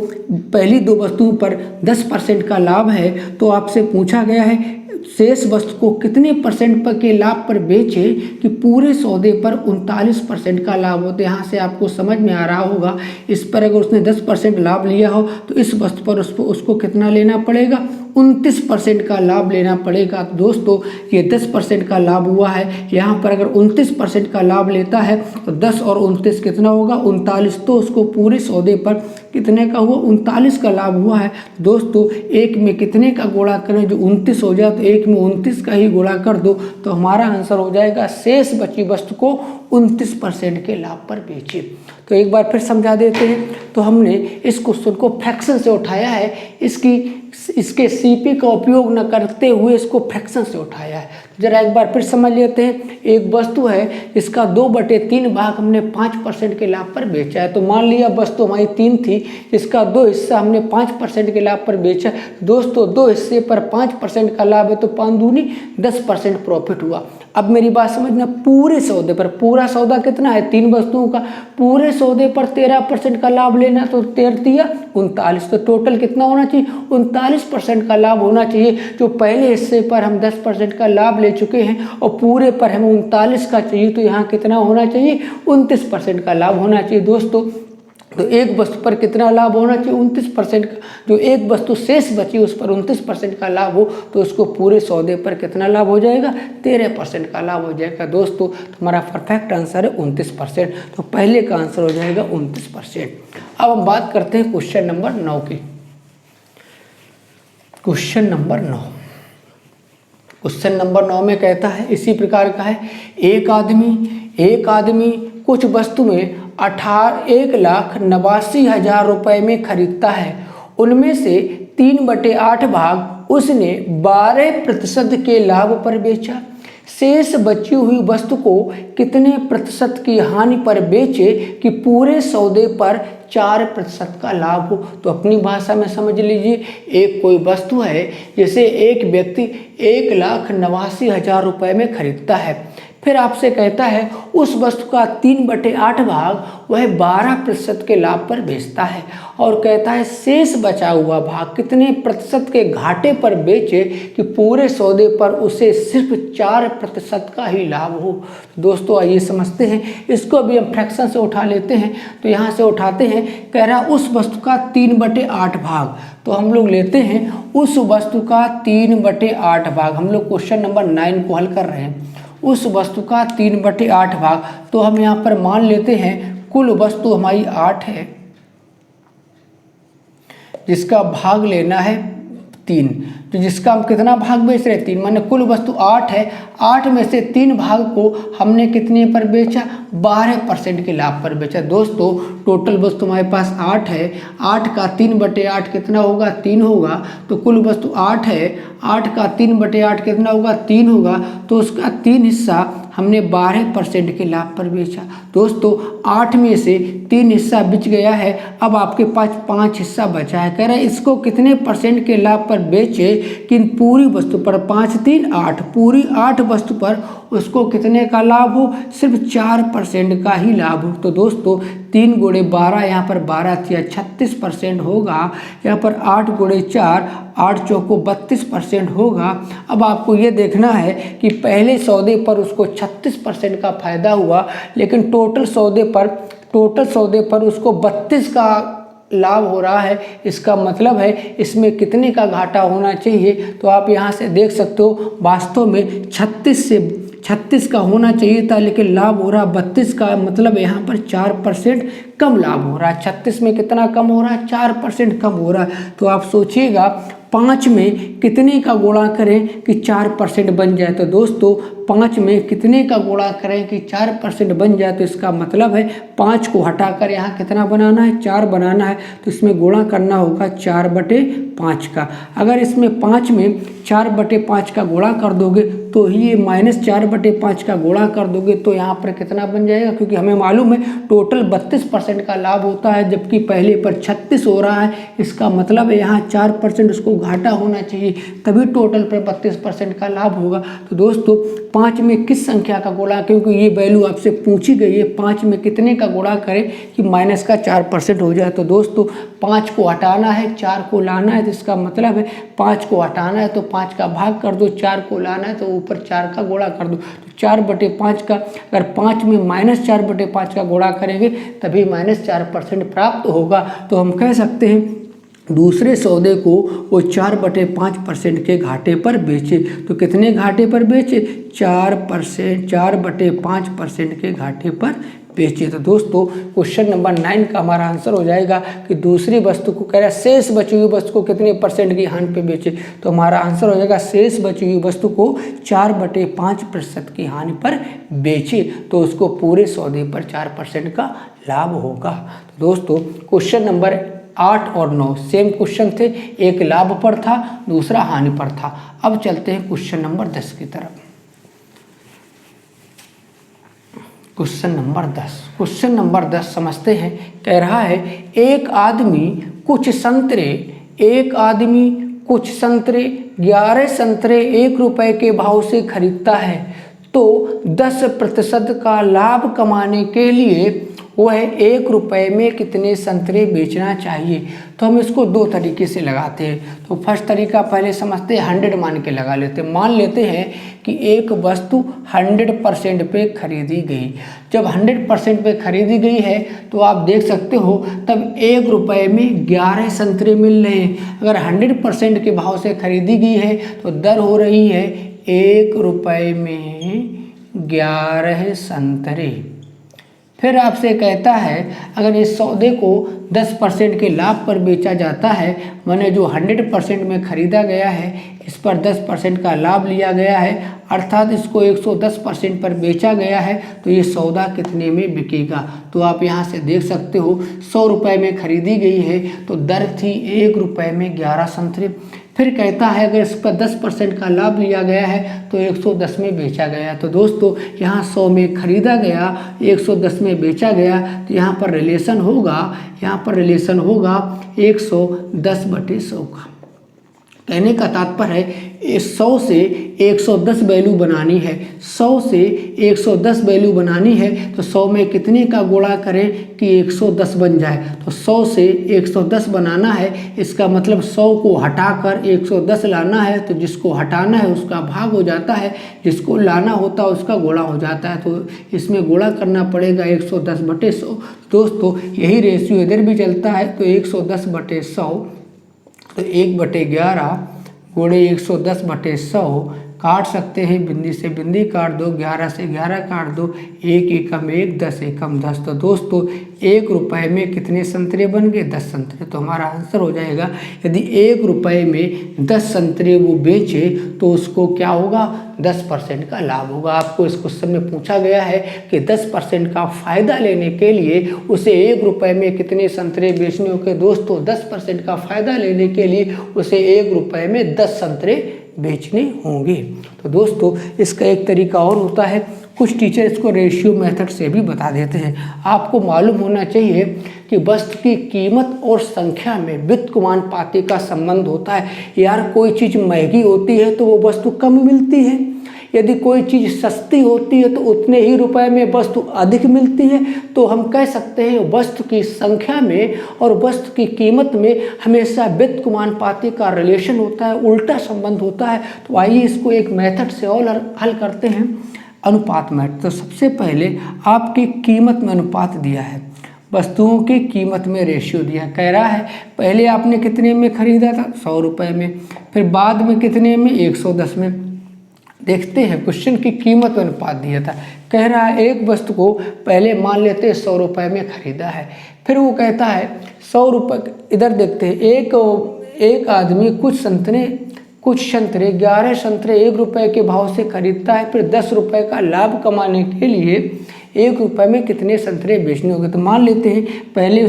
पहली 2 वस्तुओं पर 10% का लाभ है तो आपसे पूछा गया है शेष वस्तु को कितने % पर के लाभ पर बेचे कि पूरे सौदे पर 39% का लाभ हो। तो यहाँ से आपको समझ में आ रहा होगा, इस पर अगर उसने 10% लाभ लिया हो तो इस वस्तु पर उसको कितना लेना पड़ेगा, 29% का लाभ लेना पड़ेगा। तो दोस्तों ये 10% का लाभ हुआ है, यहाँ पर अगर 29% का लाभ लेता है तो 10 और 29 कितना होगा 39, तो उसको पूरे सौदे पर कितने का हुआ 39 का लाभ हुआ है। दोस्तों एक में कितने का गुणा करें जो 29 हो जाए, तो एक में 29 का ही गुणा कर दो, तो हमारा आंसर हो जाएगा शेष बची वस्तु को 29% के लाभ पर बेचे। तो एक बार फिर समझा देते हैं। तो हमने इस क्वेश्चन को फ्रैक्शन से उठाया है, इसके सीपी का उपयोग न करते हुए इसको फ्रैक्शन से उठाया है। जरा एक बार फिर समझ लेते हैं। एक वस्तु है इसका 2/3 भाग हमने 5% के लाभ पर बेचा है। तो मान लिया वस्तु हमारी 3 थी, इसका 2 हिस्सा हमने 5% के लाभ पर बेचा। दोस्तों 2 हिस्से पर 5% का लाभ है तो 5 दूनी 10% प्रॉफिट हुआ। अब मेरी बात समझना, पूरे सौदे पर, पूरा सौदा कितना है 3 वस्तुओं का, पूरे सौदे पर 13% का लाभ लेना, तो 13 39, तो टोटल कितना होना चाहिए 39% का लाभ होना चाहिए। जो पहले हिस्से पर हम 10% का लाभ ले चुके हैं और पूरे पर हमें 39 का चाहिए, तो यहाँ कितना होना चाहिए 29% का लाभ होना चाहिए। दोस्तों तो एक वस्तु पर कितना लाभ होना चाहिए 29% का, जो एक वस्तु शेष बची उस पर 29% का लाभ हो तो उसको पूरे सौदे पर कितना लाभ हो जाएगा 13% का लाभ हो जाएगा। दोस्तों तो हमारा परफेक्ट आंसर है 29%, तो पहले का आंसर हो जाएगा 29%। अब हम बात करते हैं क्वेश्चन नंबर 9 की। क्वेश्चन नंबर 9, क्वेश्चन नंबर 9 में कहता है इसी प्रकार का है, एक आदमी कुछ वस्तु में 1,89,000 रुपये में खरीदता है, उनमें से 3/8 भाग उसने 12% के लाभ पर बेचा। शेष बची हुई वस्तु को कितने प्रतिशत की हानि पर बेचे कि पूरे सौदे पर 4% का लाभ हो। तो अपनी भाषा में समझ लीजिए, एक कोई वस्तु है जिसे एक व्यक्ति 1,89,000 रुपये में खरीदता है, फिर आपसे कहता है उस वस्तु का 3/8 भाग वह 12% के लाभ पर बेचता है और कहता है शेष बचा हुआ भाग कितने प्रतिशत के घाटे पर बेचे कि पूरे सौदे पर उसे सिर्फ 4% का ही लाभ हो। दोस्तों आइए समझते हैं, इसको भी हम फ्रैक्शन से उठा लेते हैं। तो यहाँ से उठाते हैं, कह रहा उस वस्तु का 3/8 भाग, तो हम लोग लेते हैं उस वस्तु का 3/8 भाग। हम लोग क्वेश्चन नंबर 9 को हल कर रहे हैं। उस वस्तु का 3/8 भाग, तो हम यहाँ पर मान लेते हैं कुल वस्तु हमारी 8 है, जिसका भाग लेना है 3, तो जिसका हम कितना भाग बेच रहे हैं 3, माने कुल वस्तु 8 है, 8 में से 3 भाग को हमने कितने पर बेचा 12% के लाभ पर बेचा। दोस्तों टोटल वस्तु हमारे पास 8 है, 8 का 3/8 कितना होगा 3 होगा, तो कुल वस्तु 8 है, 8 का 3/8 कितना होगा 3 होगा, तो उसका 3 हिस्सा हमने 12% के लाभ पर बेचा। दोस्तों 8 में से 3 हिस्सा बिच गया है, अब आपके पास 5 हिस्सा बचा है। कह रहा है इसको कितने % के लाभ पर बेचे कि पूरी वस्तु पर 5 3 8, पूरी 8 वस्तु पर उसको कितने का लाभ हो सिर्फ 4% का ही लाभ हो। तो दोस्तों 3 × 12, यहाँ पर 12 थी 36% होगा, यहाँ पर 8 × 4 8 चौको 32% होगा। अब आपको ये देखना है कि पहले सौदे पर उसको 36% का फायदा हुआ, लेकिन टोटल सौदे पर उसको 32 का लाभ हो रहा है। इसका मतलब है इसमें कितने का घाटा होना चाहिए, तो आप यहाँ से देख सकते हो वास्तव में 36 का होना चाहिए था, लेकिन लाभ हो रहा 32 का, मतलब यहाँ पर 4% कम लाभ हो रहा है। 36 में कितना कम हो रहा है 4% कम हो रहा है। तो आप सोचिएगा 5 में कितने का गुणा करें कि 4% बन जाए। तो दोस्तों 5 में कितने का गुणा करें कि 4% बन जाए, तो इसका मतलब है 5 को हटाकर यहाँ कितना बनाना है 4 बनाना है, तो इसमें गुणा करना होगा 4/5 का। अगर इसमें 5 में 4/5 का गुणा कर दोगे तो ये -4/5 का गुणा कर दोगे तो यहाँ पर कितना बन जाएगा, क्योंकि हमें मालूम है टोटल 32% का लाभ होता है, जबकि पहले पर 36 हो रहा है। इसका मतलब है यहाँ 4% उसको घाटा होना चाहिए, तभी टोटल पर 32% का लाभ होगा। तो दोस्तों 5 में किस संख्या का गुणा, क्योंकि ये वैल्यू आपसे पूछी गई है, 5 में कितने का गुणा करें कि माइनस का 4% हो जाए। तो दोस्तों 5 को हटाना है 4 को लाना है, तो इसका मतलब है 5 को हटाना है तो 5 का भाग कर दो, 4 को लाना है तो ऊपर 4 का गुणा कर दो। तो 4/5 का, अगर 5 में -4/5 का गुणा करेंगे तभी -4% प्राप्त होगा। तो हम कह सकते हैं दूसरे सौदे को वो 4/5% के घाटे पर बेचे। तो कितने घाटे पर बेचे? 4/5% के घाटे पर बेचे। तो दोस्तों क्वेश्चन नंबर 9 का हमारा आंसर हो जाएगा कि दूसरी वस्तु को कह रहा है शेष बची हुई वस्तु को कितने % की हानि पे बेचे। तो हमारा आंसर हो जाएगा शेष बची हुई वस्तु को 4/5% की हानि पर बेचे, तो उसको पूरे सौदे पर 4% का लाभ होगा। तो दोस्तों क्वेश्चन नंबर 8 और 9 सेम क्वेश्चन थे, एक लाभ पर था, दूसरा हानि पर था। अब चलते हैं क्वेश्चन नंबर 10 की तरफ। क्वेश्चन नंबर 10 समझते हैं। कह रहा है एक आदमी कुछ संतरे 11 संतरे 1 रुपए के भाव से खरीदता है, तो 10% का लाभ कमाने के लिए वह 1 रुपए में कितने संतरे बेचना चाहिए। तो हम इसको 2 तरीके से लगाते हैं। तो फर्स्ट तरीका पहले समझते हैं, 100 मान के लगा लेते हैं। मान लेते हैं कि एक वस्तु 100% पे खरीदी गई। जब 100% पे खरीदी गई है तो आप देख सकते हो तब 1 रुपए में 11 संतरे मिल रहे हैं। अगर 100% के भाव से खरीदी गई है तो दर हो रही है 1 रुपए में 11 संतरे। फिर आपसे कहता है अगर इस सौदे को 10% के लाभ पर बेचा जाता है, माने जो 100% में खरीदा गया है इस पर 10% का लाभ लिया गया है, अर्थात इसको 110% पर बेचा गया है, तो ये सौदा कितने में बिकेगा। तो आप यहाँ से देख सकते हो 100 रुपये में खरीदी गई है तो दर थी 1 रुपये में 11 संतरे। फिर कहता है अगर इस पर 10% का लाभ लिया गया है तो 110 में बेचा गया। तो दोस्तों यहाँ 100 में खरीदा गया, 110 में बेचा गया, तो यहाँ पर रिलेशन होगा 110/100 का। कहने का तात्पर्य है 100 से 110 वैल्यू बनानी है, 100 से 110 वैल्यू बनानी है, तो 100 में कितने का गुणा करें कि 110 बन जाए। तो 100 से 110 बनाना है, इसका मतलब 100 को हटाकर 110 लाना है, तो जिसको हटाना है उसका भाग हो जाता है, जिसको लाना होता है उसका गुणा हो जाता है। तो इसमें गुणा करना पड़ेगा 110/100। दोस्तों यही रेशियो इधर भी चलता है, तो 110/100 तो 1/11 गुणे 110/100 काट सकते हैं, बिंदी से बिंदी काट दो, 11 से 11 काट दो, 1 एकम 1, 10 एकम 10। तो दोस्तों 1 रुपये में कितने संतरे बन गए? 10 संतरे। तो हमारा आंसर हो जाएगा यदि 1 रुपये में 10 संतरे वो बेचे तो उसको क्या होगा? 10% का लाभ होगा। आपको इस क्वेश्चन में पूछा गया है कि 10% का फ़ायदा लेने के लिए उसे 1 रुपये में कितने संतरे बेचने होंगे। दोस्तों 10% का फ़ायदा लेने के लिए उसे 1 रुपये में 10 संतरे बेचने होंगे। तो दोस्तों इसका एक तरीका और होता है, कुछ टीचर इसको रेशियो मेथड से भी बता देते हैं। आपको मालूम होना चाहिए कि वस्तु की कीमत और संख्या में व्युत्क्रमानुपाती का संबंध होता है। यार कोई चीज़ महंगी होती है तो वो वस्तु कम मिलती है, यदि कोई चीज़ सस्ती होती है तो उतने ही रुपए में वस्तु अधिक मिलती है। तो हम कह सकते हैं वस्तु की संख्या में और वस्तु की कीमत में हमेशा व्युत्क्रमानुपाती का रिलेशन होता है, उल्टा संबंध होता है। तो आइए इसको एक मेथड से और हल करते हैं, अनुपात मेथड। तो सबसे पहले आपकी कीमत में अनुपात दिया है, वस्तुओं की कीमत में रेशियो दिया। कह रहा है पहले आपने कितने में खरीदा था? 100 रुपये में। फिर बाद में कितने में? 110 में। देखते हैं क्वेश्चन की कीमत में अनुपात दिया था। कह रहा है एक वस्तु को पहले मान लेते हैं 100 रुपये में खरीदा है, फिर वो कहता है 100 रुपये। इधर देखते हैं एक आदमी कुछ संतरे 11 संतरे 1 रुपये के भाव से खरीदता है, फिर 10 रुपये का लाभ कमाने के लिए 1 रुपये में कितने संतरे बेचने होंगे। तो मान लेते हैं पहले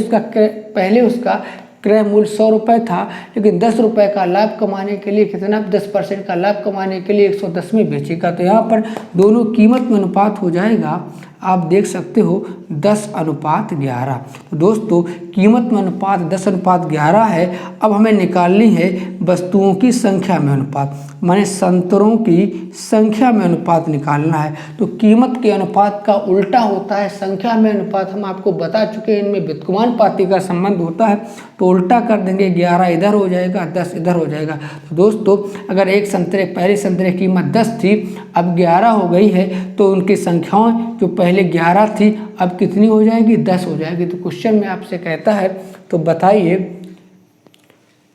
उसका क्रय मूल्य 100 रुपये था, लेकिन 10 रुपये का लाभ कमाने के लिए कितना? 10% का लाभ कमाने के लिए 110 में बेचेगा। तो यहाँ पर दोनों कीमत में अनुपात हो जाएगा, आप देख सकते हो 10:11। तो दोस्तों कीमत में अनुपात 10:11 है। अब हमें निकालनी है वस्तुओं की संख्या में अनुपात, माने संतरों की संख्या में अनुपात निकालना है। तो कीमत के अनुपात का उल्टा होता है संख्या में अनुपात। हम आपको बता चुके हैं इनमें व्युत्क्रमानुपाती का संबंध होता है, तो उल्टा कर देंगे, 11 इधर हो जाएगा, 10 इधर हो जाएगा। तो दोस्तों अगर पहले संतरे की कीमत 10 थी, अब 11 हो गई है, तो उनकी संख्याएं जो पहले 11 थी अब कितनी हो जाएगी? 10 हो जाएगी। तो क्वेश्चन में आपसे कहता है तो बताइए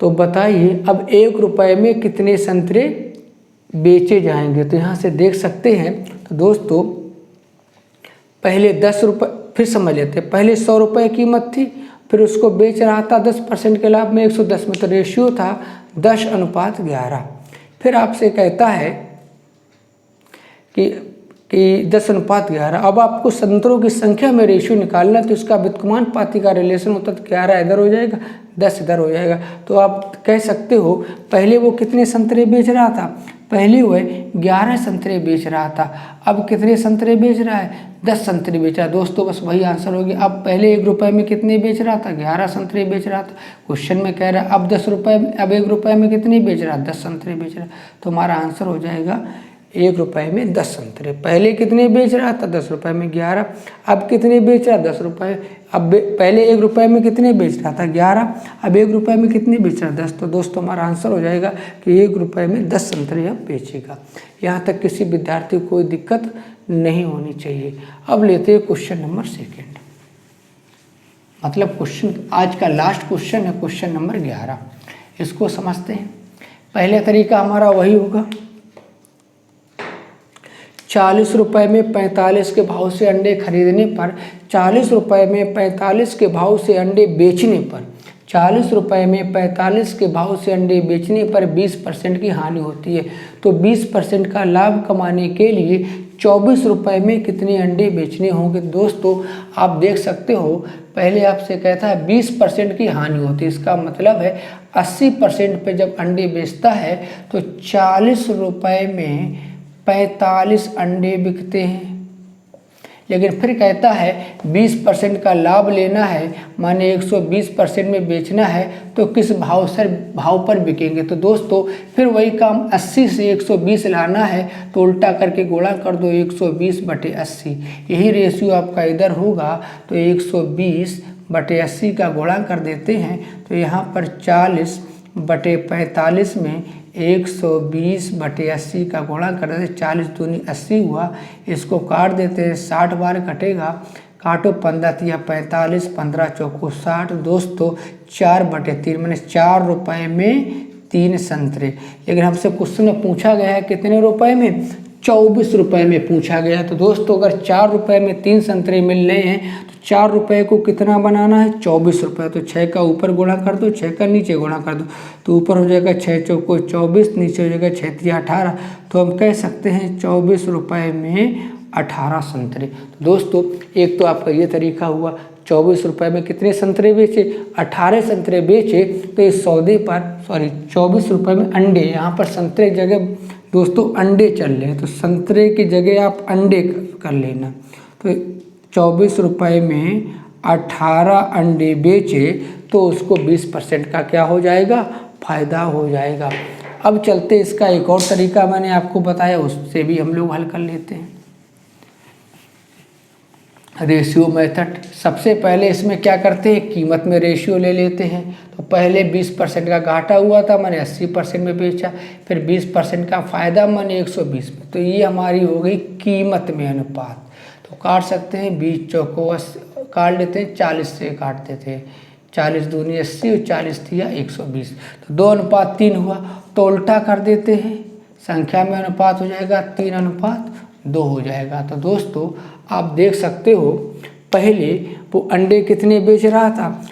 तो बताइए अब 1 रुपये में कितने संतरे बेचे जाएंगे। तो यहाँ से देख सकते हैं। तो दोस्तों पहले 10 रुपये, फिर समझ लेते हैं, पहले 100 रुपये कीमत थी, फिर उसको बेच रहा था 10% के लाभ में 110 में, तो रेशियो था 10:11। फिर आपसे कहता है कि 10:11। अब आपको संतरों की संख्या में रेशियो निकालना, तो इसका व्युत्क्रमानुपाती का रिलेशन होता है, तो 11 इधर हो जाएगा, 10 इधर हो जाएगा। तो आप कह सकते हो पहले वो कितने संतरे बेच रहा था, पहले वह 11 संतरे बेच रहा था, अब कितने संतरे बेच रहा है, 10 संतरे बेच रहा है। दोस्तों बस वही आंसर हो गया। अब पहले 1 रुपये में कितने बेच रहा था, 11 संतरे बेच रहा था। क्वेश्चन में कह रहा है अब 10 रुपये में, अब 1 रुपये में कितने बेच रहा है, 10 संतरे बेच रहा है। तो हमारा आंसर हो जाएगा 1 रुपये में 10 संतरे। पहले कितने बेच रहा था, 10 रुपये में 11, अब कितने बेच रहा, 10 रुपये। अब पहले 1 रुपये में कितने बेच रहा था, 11, अब 1 रुपये में कितने बेच रहा, 10। तो दोस्तों हमारा आंसर हो जाएगा कि 1 रुपये में 10 संतरे अब बेचेगा। यहाँ तक किसी विद्यार्थी को कोई दिक्कत नहीं होनी चाहिए। अब लेते हैं क्वेश्चन नंबर 2, मतलब क्वेश्चन आज का लास्ट क्वेश्चन है, क्वेश्चन नंबर 11। इसको समझते हैं। पहले तरीका हमारा वही होगा, 40 रुपये में 45 के भाव से अंडे खरीदने पर, 40 रुपये में 45 के भाव से अंडे बेचने पर, 40 रुपये में 45 के भाव से अंडे बेचने पर 20% की हानि होती है। तो 20% का लाभ कमाने के लिए 24 रुपये में कितने अंडे बेचने होंगे। दोस्तों आप देख सकते हो, पहले आपसे कहता है 20% की हानि होती है, इसका मतलब है 80% पे जब अंडे बेचता है तो 40 रुपये में 45 अंडे बिकते हैं। लेकिन फिर कहता है 20% का लाभ लेना है, माने 120% में बेचना है, तो किस भाव पर बिकेंगे। तो दोस्तों फिर वही काम 80 से 120 लाना है, तो उल्टा करके गुणा कर दो 120/80। यही रेशियो आपका इधर होगा, तो 120/80 का गुणा कर देते हैं। तो यहाँ पर 40/45 में 120/80 का गुणा कर देते, 40 दूनी 80 हुआ। इसको काट देते हैं, 60 बार कटेगा, काटो 15 × 45, 15 चौको 60। दोस्तों 4/3 मैंने 4 रुपये में 3 संतरे। लेकिन हमसे क्वेश्चन में पूछा गया है कितने रुपए में, 24 रुपये में पूछा गया। तो दोस्तों अगर 4 रुपये में 3 संतरे मिल रहे हैं, तो 4 रुपये को कितना बनाना है, 24 रुपये। तो 6 का ऊपर गुणा कर दो, 6 का नीचे गुणा कर दो, तो ऊपर हो जाएगा 6 चौको 24, नीचे हो जाएगा 6 × 18। तो हम कह सकते हैं 24 रुपये में 18 संतरे। तो दोस्तों एक तो आपका ये तरीका हुआ, 24 रुपये में कितने संतरे बेचे, 18 संतरे बेचे। तो इस सौदे पर 24 रुपये में अंडे, यहाँ पर संतरे की जगह दोस्तों अंडे चल रहे हैं, तो संतरे की जगह आप अंडे कर लेना। तो 24 रुपये में 18 अंडे बेचे, तो उसको 20% का क्या हो जाएगा, फायदा हो जाएगा। अब चलते इसका एक और तरीका मैंने आपको बताया, उससे भी हम लोग हल कर लेते हैं, रेशियो मेथड। सबसे पहले इसमें क्या करते हैं, कीमत में रेशियो ले लेते हैं। तो पहले 20% का घाटा हुआ था, मैंने 80% में बेचा, फिर 20% का फ़ायदा मैंने 120 में। तो ये हमारी हो गई कीमत में अनुपात। तो काट सकते हैं, 20 चौको 80 काट लेते हैं, 40 से काट देते हैं, 40 दूनी 80 और 40 दिया 120। तो 2:3 हुआ, तो उल्टा कर देते हैं, संख्या में अनुपात हो जाएगा 3:2 हो जाएगा। तो दोस्तों आप देख सकते हो, पहले वो अंडे कितने बेच रहा था,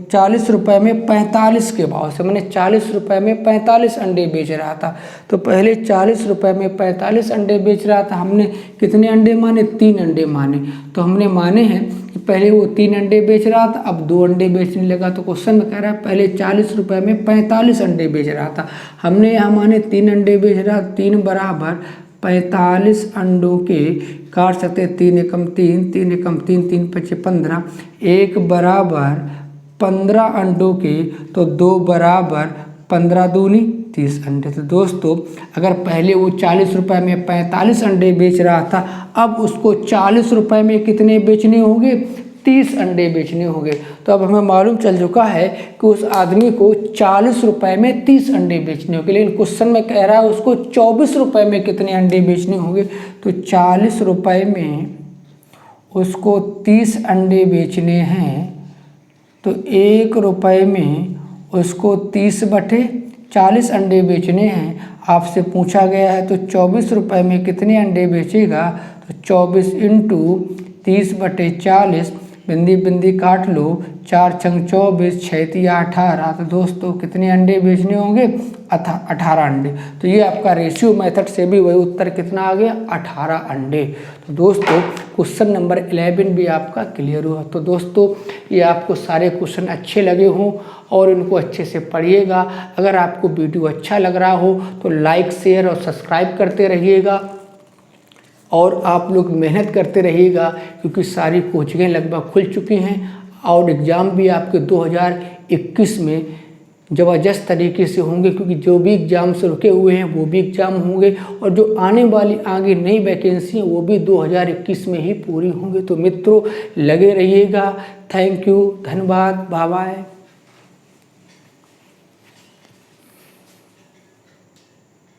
40 रुपये में 45 के भाव से, मैंने 40 रुपये में 45 अंडे बेच रहा था। तो पहले 40 रुपये में 45 अंडे बेच रहा था, हमने कितने अंडे माने, 3 अंडे माने। तो हमने माने हैं कि पहले वो 3 अंडे बेच रहा था, अब 2 अंडे बेचने लगा। तो क्वेश्चन में कह रहा है पहले 40 रुपये में 45 अंडे बेच रहा था, हमने यहाँ माने 3 अंडे बेच रहा, 3 बराबर 45 अंडों के काट सकते, 3 एकम 3, 3 एकम 3, 3 × 5 = 15, 1 बराबर 15 अंडों के, तो 2 बराबर 15 दूनी 30 अंडे। तो दोस्तों अगर पहले वो 40 रुपये में 45 अंडे बेच रहा था, अब उसको 40 रुपये में कितने बेचने होंगे, 30 अंडे बेचने होंगे। तो अब हमें मालूम चल चुका है कि उस आदमी को 40 रुपये में 30 अंडे बेचने होंगे, लेकिन क्वेश्चन में कह रहा है उसको 24 रुपये में कितने अंडे बेचने होंगे। तो 40 रुपये में उसको 30 अंडे बेचने हैं, तो 1 रुपये में उसको 30/40 अंडे बेचने हैं। आपसे पूछा गया है तो 24 रुपये में कितने अंडे बेचेगा, तो 24 इंटू 30/40, बिंदी बिंदी काट लो, 4 छंग 24, 6 तिया 18। तो दोस्तों कितने अंडे बेचने होंगे, 18 अंडे। तो ये आपका रेशियो मेथड से भी वही उत्तर कितना आ गया, 18 अंडे। तो दोस्तों क्वेश्चन नंबर 11 भी आपका क्लियर हुआ। तो दोस्तों ये आपको सारे क्वेश्चन अच्छे लगे हों और इनको अच्छे से पढ़िएगा। अगर आपको वीडियो अच्छा लग रहा हो तो लाइक शेयर और सब्सक्राइब करते रहिएगा और आप लोग मेहनत करते रहिएगा, क्योंकि सारी कोचिंगें लगभग खुल चुकी हैं और एग्ज़ाम भी आपके 2021 में ज़बरदस्त तरीके से होंगे, क्योंकि जो भी एग्ज़ाम से रुके हुए हैं वो भी एग्ज़ाम होंगे और जो आने वाली आगे नई वैकेंसी हैं वो भी 2021 में ही पूरी होंगी। तो मित्रों लगे रहिएगा। थैंक यू, धन्यवाद, बाय बाय।